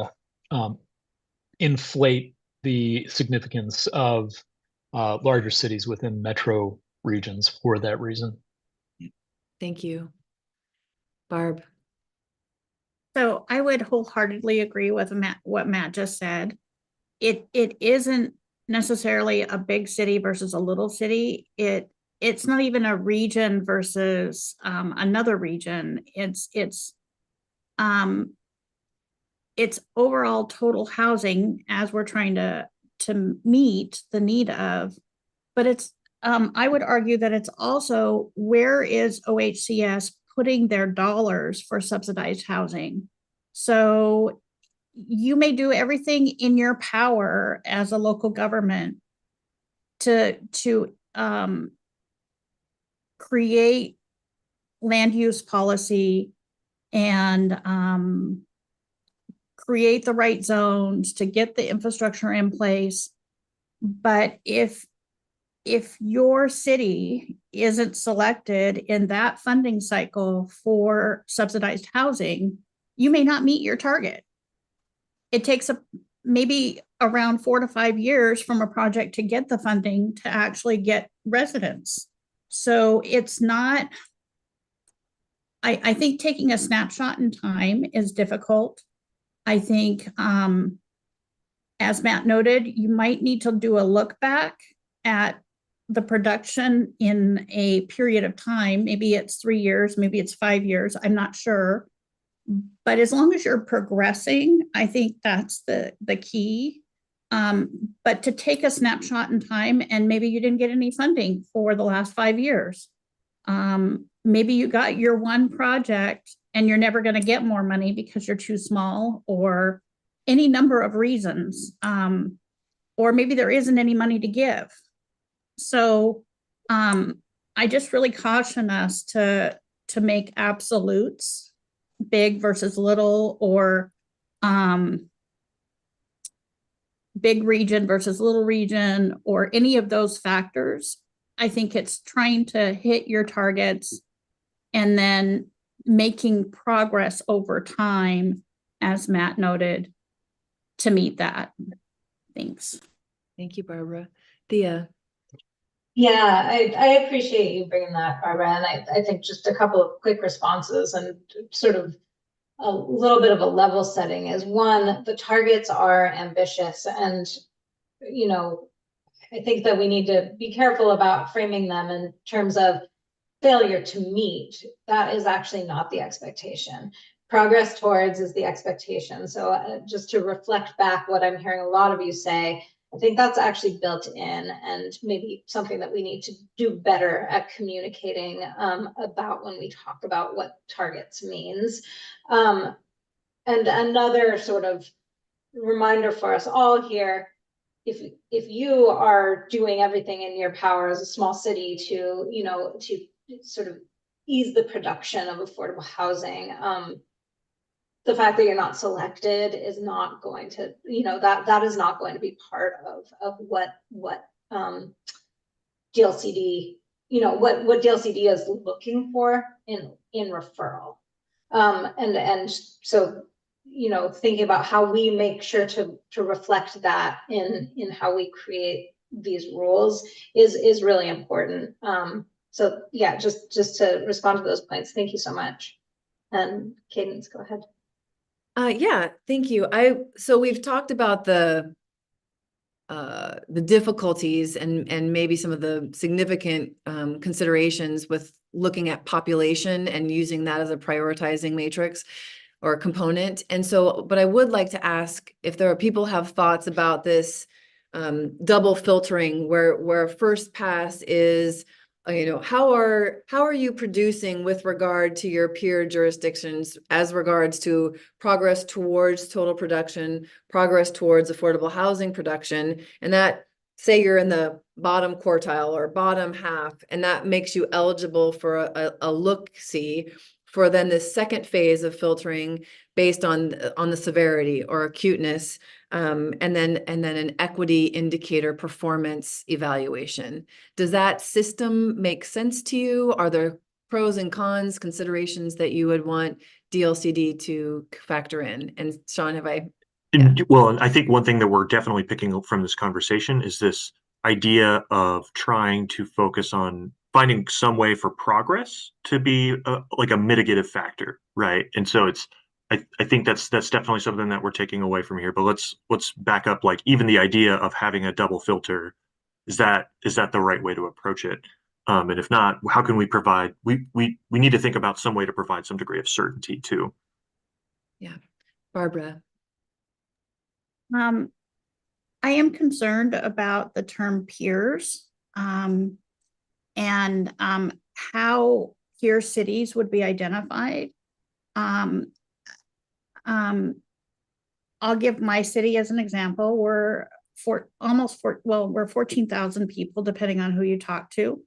to inflate the significance of larger cities within metro regions for that reason. Thank you. Barb. So I would wholeheartedly agree with what Matt just said. It isn't necessarily a big city versus a little city. It's not even a region versus another region. It's overall total housing as we're trying to meet the need of, but it's I would argue that it's also, where is OHCS putting their dollars for subsidized housing? So you may do everything in your power as a local government to create land use policy and create the right zones to get the infrastructure in place. But if your city isn't selected in that funding cycle for subsidized housing, you may not meet your target. It takes maybe around 4 to 5 years from a project to get the funding to actually get residents. So it's not, I think taking a snapshot in time is difficult. I think, as Matt noted, you might need to do a look back at the production in a period of time. Maybe it's 3 years, maybe it's 5 years, I'm not sure. But as long as you're progressing, I think that's the key. But to take a snapshot in time, and maybe you didn't get any funding for the last 5 years. Maybe you got your one project and you're never going to get more money because you're too small, or any number of reasons. Or maybe there isn't any money to give. So I just really caution us to make absolutes, big region versus little region or any of those factors. I think it's trying to hit your targets and then making progress over time, as Matt noted, to meet that. Thanks. Thank you, Barbara. Thea. Yeah, I appreciate you bringing that, Barbara, and I think just a couple of quick responses and sort of a little bit of a level setting is one, the targets are ambitious, and you know, I think that we need to be careful about framing them in terms of failure to meet. That is actually not the expectation. Progress towards is the expectation. So just to reflect back what I'm hearing a lot of you say, I think that's actually built in, and maybe something that we need to do better at communicating about when we talk about what targets means. And another sort of reminder for us all here, if you are doing everything in your power as a small city to, you know, to sort of ease the production of affordable housing, the fact that you're not selected is not going to, you know, that is not going to be part of what DLCD, you know, what DLCD is looking for in referral. And so, you know, thinking about how we make sure to reflect that in how we create these rules is really important. So yeah, just to respond to those points, thank you so much. And Cadence, go ahead. Yeah, thank you. So we've talked about the difficulties and maybe some of the significant considerations with looking at population and using that as a prioritizing matrix or component. And so, but I would like to ask if there are people have thoughts about this double filtering where first pass is, you know, how are you producing with regard to your peer jurisdictions as regards to progress towards total production, progress towards affordable housing production, and that say you're in the bottom quartile or bottom half, and that makes you eligible for a look-see for then the second phase of filtering based on the severity or acuteness, and then an equity indicator performance evaluation. Does that system make sense to you? Are there pros and cons considerations that you would want DLCD to factor in? And Sean, have I? Yeah. Well, I think one thing that we're definitely picking up from this conversation is this idea of trying to focus on finding some way for progress to be like a mitigative factor, right? And so it's, I think that's definitely something that we're taking away from here. But let's back up. Like even the idea of having a double filter, is that the right way to approach it? And if not, how can we provide? We need to think about some way to provide some degree of certainty too. Yeah, Barbara. I am concerned about the term peers, and how peer cities would be identified. I'll give my city as an example. We're 14,000 people, depending on who you talk to.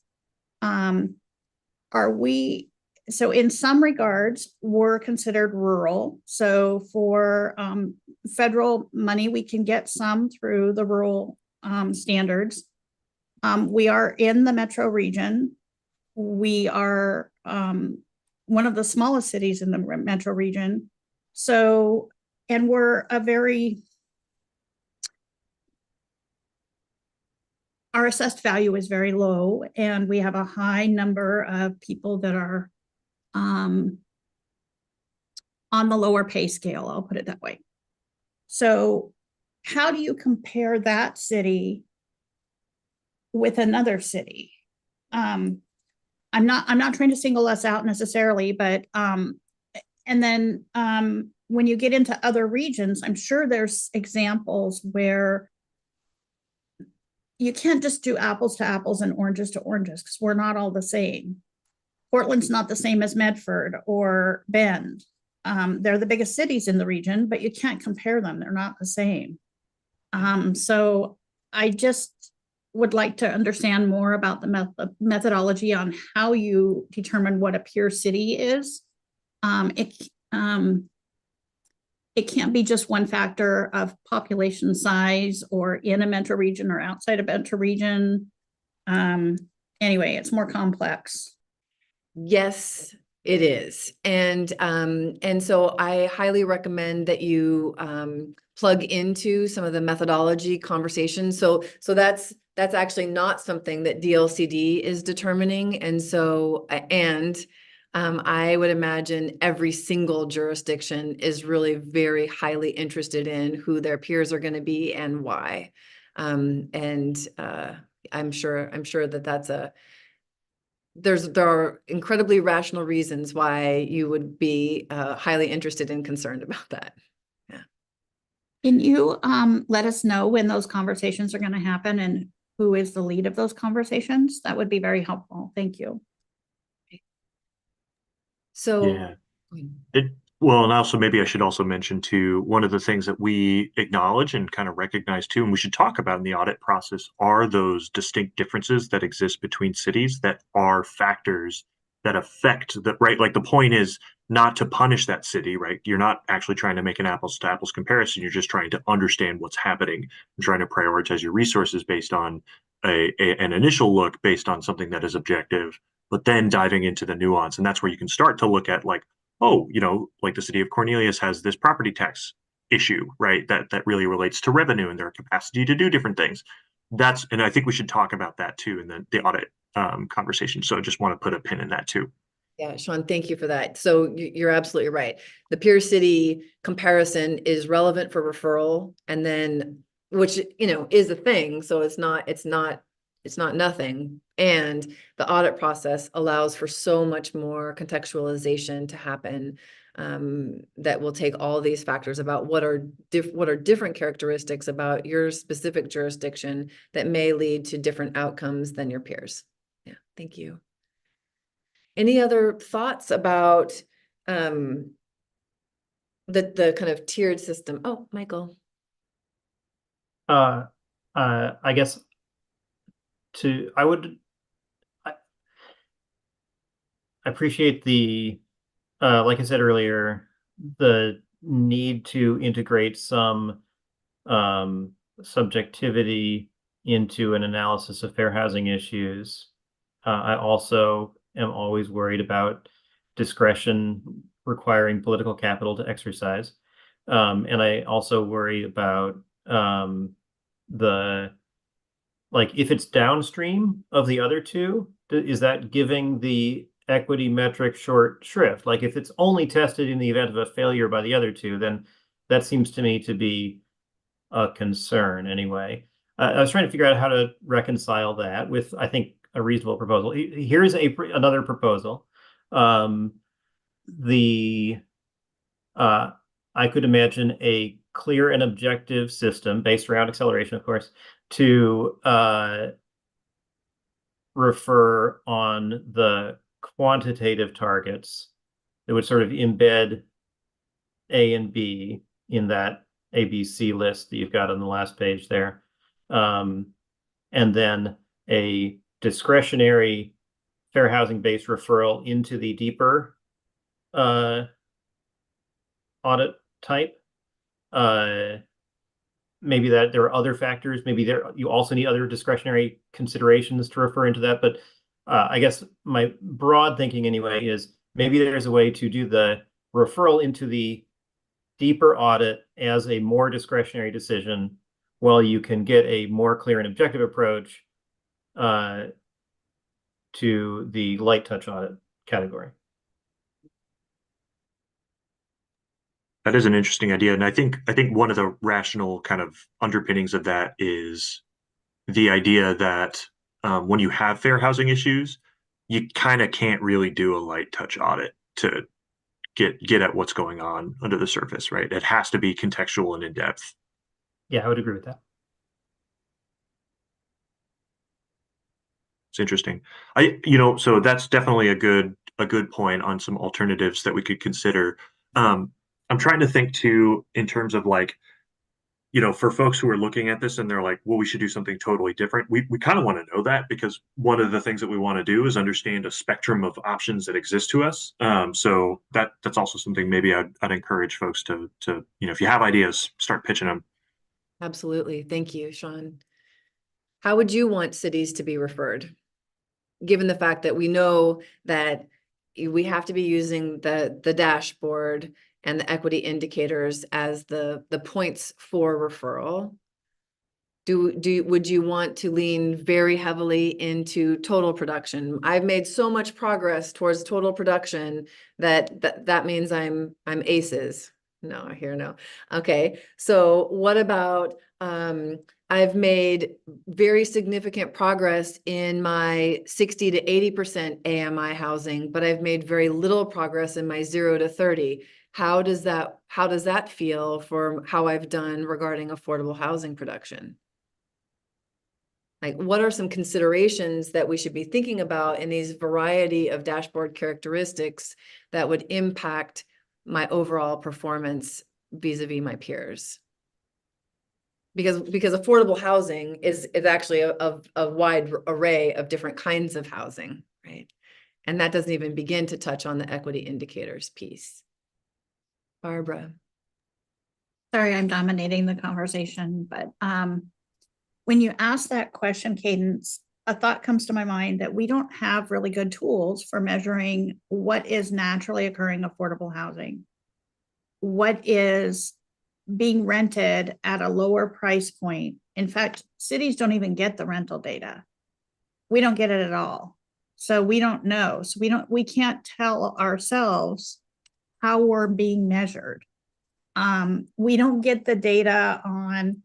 So in some regards, we're considered rural. So for federal money, we can get some through the rural standards. We are in the metro region. We are one of the smallest cities in the metro region. So, and we're our assessed value is very low, and we have a high number of people that are on the lower pay scale, I'll put it that way. So how do you compare that city with another city? I'm not trying to single us out necessarily, but and then when you get into other regions, I'm sure there's examples where you can't just do apples to apples and oranges to oranges, because we're not all the same. Portland's not the same as Medford or Bend. They're the biggest cities in the region, but you can't compare them. They're not the same. So I just would like to understand more about the methodology on how you determine what a peer city is. it can't be just one factor of population size or in a metro region or outside a metro region. Anyway, it's more complex. Yes, it is. And so I highly recommend that you plug into some of the methodology conversations. So that's actually not something that DLCD is determining. And so, I would imagine every single jurisdiction is really very highly interested in who their peers are going to be and why. I'm sure that there are incredibly rational reasons why you would be highly interested and concerned about that. Yeah. Can you let us know when those conversations are going to happen and who is the lead of those conversations? That would be very helpful. Thank you. So Yeah. Well, and also maybe I should also mention too, one of the things that we acknowledge and kind of recognize too, and we should talk about in the audit process are those distinct differences that exist between cities that are factors that affect the, right? Like the point is not to punish that city, right? You're not actually trying to make an apples to apples comparison. You're just trying to understand what's happening and trying to prioritize your resources based on an initial look based on something that is objective, but then diving into the nuance. And that's where you can start to look at like, oh, like the city of Cornelius has this property tax issue, right? That really relates to revenue and their capacity to do different things. And I think we should talk about that too in the audit conversation. So I just want to put a pin in that too. yeah, Sean, thank you for that. So you're absolutely right. The peer city comparison is relevant for referral, and then which is a thing. So it's not nothing. And the audit process allows for so much more contextualization to happen, that will take all these factors about what are different characteristics about your specific jurisdiction that may lead to different outcomes than your peers. Yeah, thank you. Any other thoughts about the kind of tiered system? Oh, Michael. I guess I appreciate the, like I said earlier, the need to integrate some subjectivity into an analysis of fair housing issues. I also am always worried about discretion requiring political capital to exercise. And I also worry about if it's downstream of the other two, is that giving the equity metric short shrift? Like if it's only tested in the event of a failure by the other two, then that seems to me to be a concern anyway. I was trying to figure out how to reconcile that with, I think, a reasonable proposal. Here's another proposal. I could imagine a clear and objective system based around acceleration, of course, to refer on the quantitative targets that would sort of embed A and B in that ABC list that you've got on the last page there. And then a discretionary fair housing based referral into the deeper audit type. Maybe that there are other factors, maybe you also need other discretionary considerations to refer into that. But I guess my broad thinking anyway is maybe there's a way to do the referral into the deeper audit as a more discretionary decision, while you can get a more clear and objective approach to the light touch audit category. That is an interesting idea. And I think one of the rational kind of underpinnings of that is the idea that when you have fair housing issues, you kind of can't really do a light touch audit to get at what's going on under the surface, right? It has to be contextual and in depth. Yeah, I would agree with that. It's interesting. So that's definitely a good point on some alternatives that we could consider. I'm trying to think too in terms of like for folks who are looking at this and they're like, well, we should do something totally different. We kind of want to know that, because one of the things that we want to do is understand a spectrum of options that exist to us. So that's also something maybe I'd encourage folks to, if you have ideas, start pitching them. Absolutely. Thank you, Sean. How would you want cities to be referred? Given the fact that we know that we have to be using the dashboard and the equity indicators as the points for referral. Would you want to lean very heavily into total production? I've made so much progress towards total production that means I'm aces. No, I hear no. Okay, so what about I've made very significant progress in my 60 to 80% AMI housing, but I've made very little progress in my 0 to 30. How does that feel for how I've done regarding affordable housing production? Like, what are some considerations that we should be thinking about in these variety of dashboard characteristics that would impact my overall performance vis-a-vis my peers? Because affordable housing is actually a wide array of different kinds of housing, right? And that doesn't even begin to touch on the equity indicators piece. Barbara. Sorry, I'm dominating the conversation, but when you ask that question, Cadence, a thought comes to my mind that we don't have really good tools for measuring what is naturally occurring affordable housing. What is being rented at a lower price point. In fact, cities don't even get the rental data. We don't get it at all. So we don't know. So we can't tell ourselves how we're being measured. We don't get the data on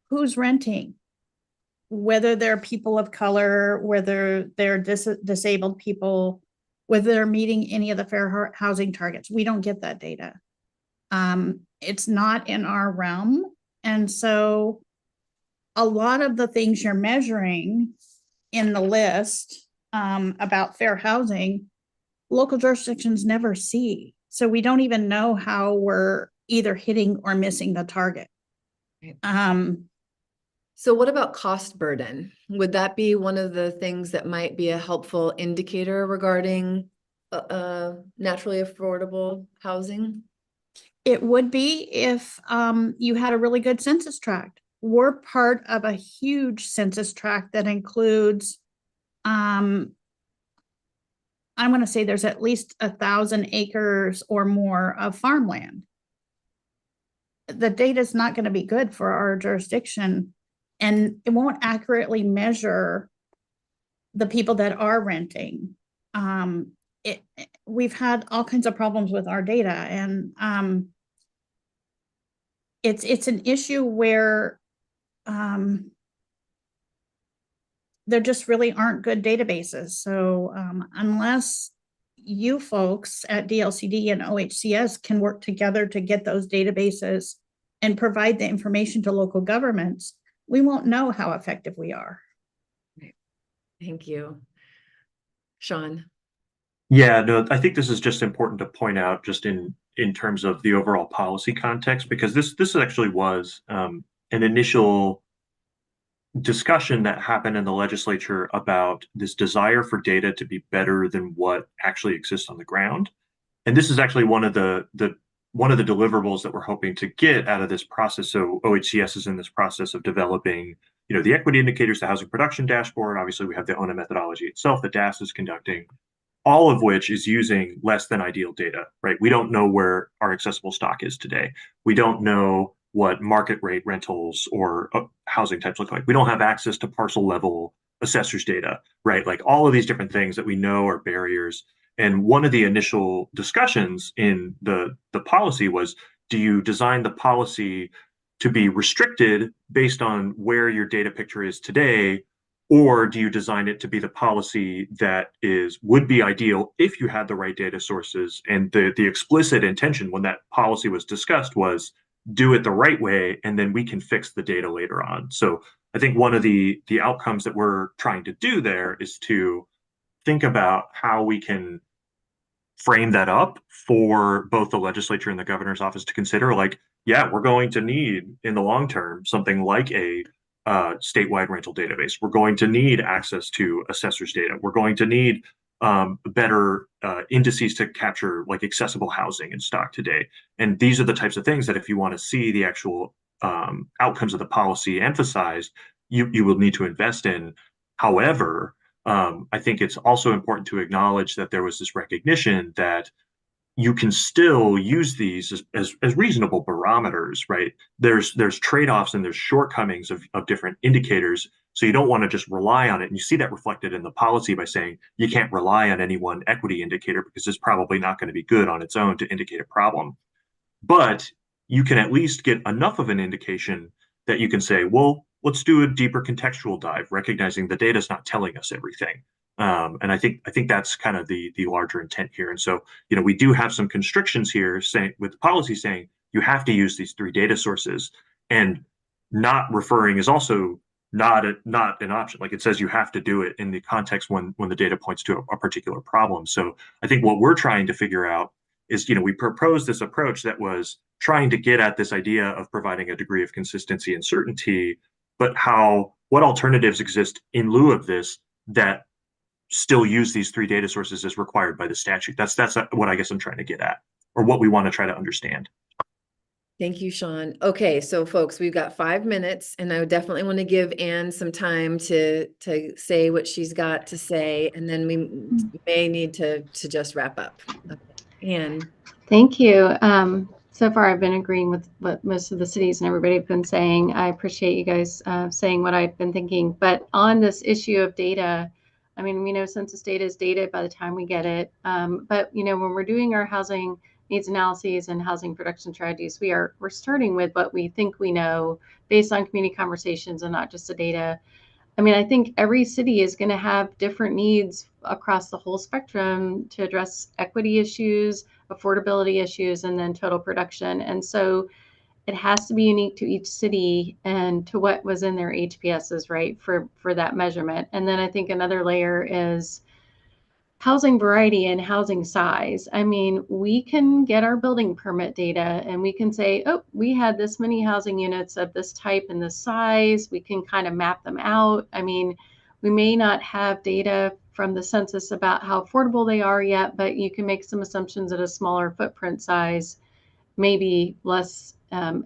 who's renting, whether they're people of color, whether they're disabled people, whether they're meeting any of the fair housing targets. We don't get that data. It's not in our realm. And so a lot of the things you're measuring in the list about fair housing, local jurisdictions never see. So we don't even know how we're either hitting or missing the target. So what about cost burden? Would that be one of the things that might be a helpful indicator regarding naturally affordable housing? It would be if you had a really good census tract. We're part of a huge census tract that includes, I want to say there's at least 1,000 acres or more of farmland. The data is not going to be good for our jurisdiction, and it won't accurately measure the people that are renting. We've had all kinds of problems with our data, and it's an issue where there just really aren't good databases. So unless you folks at DLCD and OHCS can work together to get those databases and provide the information to local governments, we won't know how effective we are. Thank you. Sean. Yeah, no, I think this is just important to point out just in terms of the overall policy context, because this actually was an initial discussion that happened in the legislature about this desire for data to be better than what actually exists on the ground. And this is actually one of the deliverables that we're hoping to get out of this process. So OHCS is in this process of developing, the equity indicators, the housing production dashboard. Obviously, we have the ONA methodology itself that DAS is conducting, all of which is using less than ideal data, right? We don't know where our accessible stock is today. We don't know what market rate rentals or housing types look like. We don't have access to parcel level assessors data, right? Like all of these different things that we know are barriers. And one of the initial discussions in the policy was, do you design the policy to be restricted based on where your data picture is today? Or do you design it to be the policy that would be ideal if you had the right data sources? And the explicit intention when that policy was discussed was do it the right way, and then we can fix the data later on. So I think one of the outcomes that we're trying to do there is to think about how we can frame that up for both the legislature and the governor's office to consider. Like, yeah, we're going to need in the long term something like a statewide rental database. We're going to need access to assessors data. We're going to need better indices to capture like accessible housing in stock today. And these are the types of things that if you want to see the actual outcomes of the policy emphasized, you will need to invest in. However, I think it's also important to acknowledge that there was this recognition that you can still use these as reasonable barometers, right? There's trade-offs and there's shortcomings of different indicators. So you don't want to just rely on it. And you see that reflected in the policy by saying you can't rely on any one equity indicator because it's probably not going to be good on its own to indicate a problem. But you can at least get enough of an indication that you can say, well, let's do a deeper contextual dive, recognizing the data is not telling us everything. And I think that's kind of the larger intent here. And so, we do have some constrictions here saying with the policy saying you have to use these 3 data sources, and not referring is also not an option. Like it says you have to do it in the context when the data points to a particular problem. So I think what we're trying to figure out is, we proposed this approach that was trying to get at this idea of providing a degree of consistency and certainty, but what alternatives exist in lieu of this that still use these 3 data sources as required by the statute. That's what I guess I'm trying to get at, or what we want to try to understand. Thank you, Sean. Okay, so folks, we've got 5 minutes, and I would definitely want to give Anne some time to say what she's got to say, and then we may need to just wrap up. Okay. Anne. Thank you. So far, I've been agreeing with what most of the cities and everybody have been saying. I appreciate you guys saying what I've been thinking. But on this issue of data, I mean, we know census data is data by the time we get it. But when we're doing our housing needs analyses and housing production strategies, we're starting with what we think we know based on community conversations and not just the data. I mean, I think every city is going to have different needs across the whole spectrum to address equity issues, affordability issues, and then total production. And so it has to be unique to each city and to what was in their HPSs, right, for that measurement. And then I think another layer is housing variety and housing size. I mean, we can get our building permit data and we can say, oh, we had this many housing units of this type and this size. We can kind of map them out. I mean, we may not have data from the census about how affordable they are yet, but you can make some assumptions at a smaller footprint size, maybe less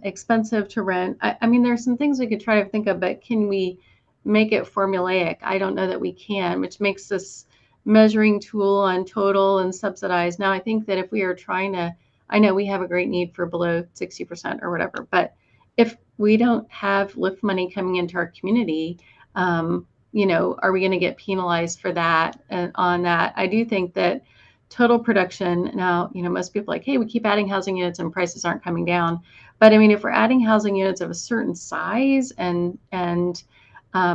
expensive to rent. I mean, there's some things we could try to think of, but can we make it formulaic? I don't know that we can, which makes this measuring tool on total and subsidized. Now, I think that if we are trying to, I know we have a great need for below 60% or whatever, but if we don't have LIFT money coming into our community, are we going to get penalized for that on that? I do think that total production now, most people are like, hey, we keep adding housing units and prices aren't coming down. But I mean, if we're adding housing units of a certain size and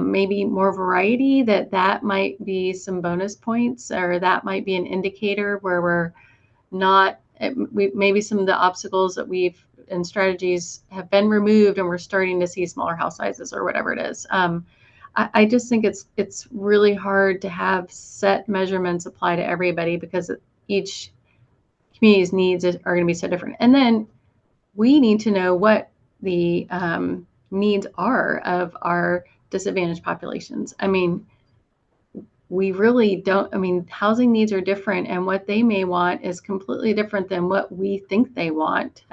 maybe more variety, that might be some bonus points, or that might be an indicator where we're not, maybe some of the obstacles that we've and strategies have been removed and we're starting to see smaller house sizes or whatever it is. I just think it's really hard to have set measurements apply to everybody because each community's needs are going to be so different. And then we need to know what the needs are of our disadvantaged populations. I mean, we really don't, I mean, housing needs are different, and what they may want is completely different than what we think they want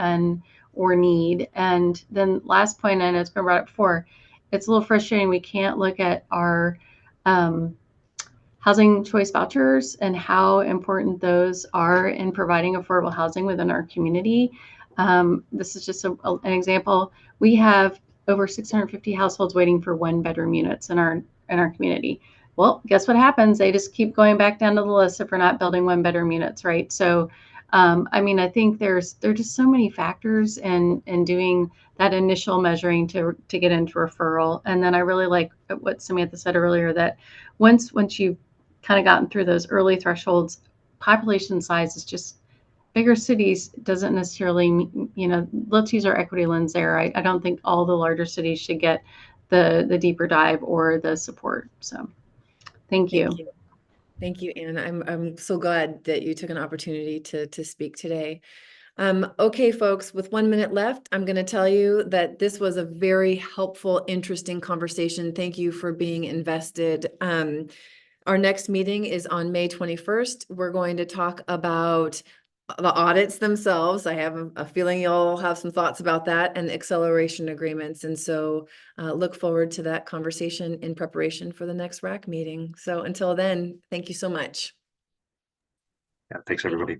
or need. And then last point, I know it's been brought up before, it's a little frustrating. We can't look at our housing choice vouchers and how important those are in providing affordable housing within our community. This is just an example. We have over 650 households waiting for 1-bedroom units in our community. Well, guess what happens? They just keep going back down to the list if we're not building 1-bedroom units, right? So, I mean, I think there are just so many factors in doing that initial measuring to get into referral. And then I really like what Samantha said earlier, that once you've kind of gotten through those early thresholds, population size is just bigger cities doesn't necessarily, let's use our equity lens there. I don't think all the larger cities should get the deeper dive or the support. So thank you. Thank you, Anne. I'm so glad that you took an opportunity to speak today. Okay, folks, with 1 minute left, I'm going to tell you that this was a very helpful, interesting conversation. Thank you for being invested. Our next meeting is on May 21st. We're going to talk about the audits themselves. I have a feeling you'll have some thoughts about that, and the acceleration agreements. And so look forward to that conversation in preparation for the next RAC meeting. So until then, thank you so much. Yeah, thanks everybody.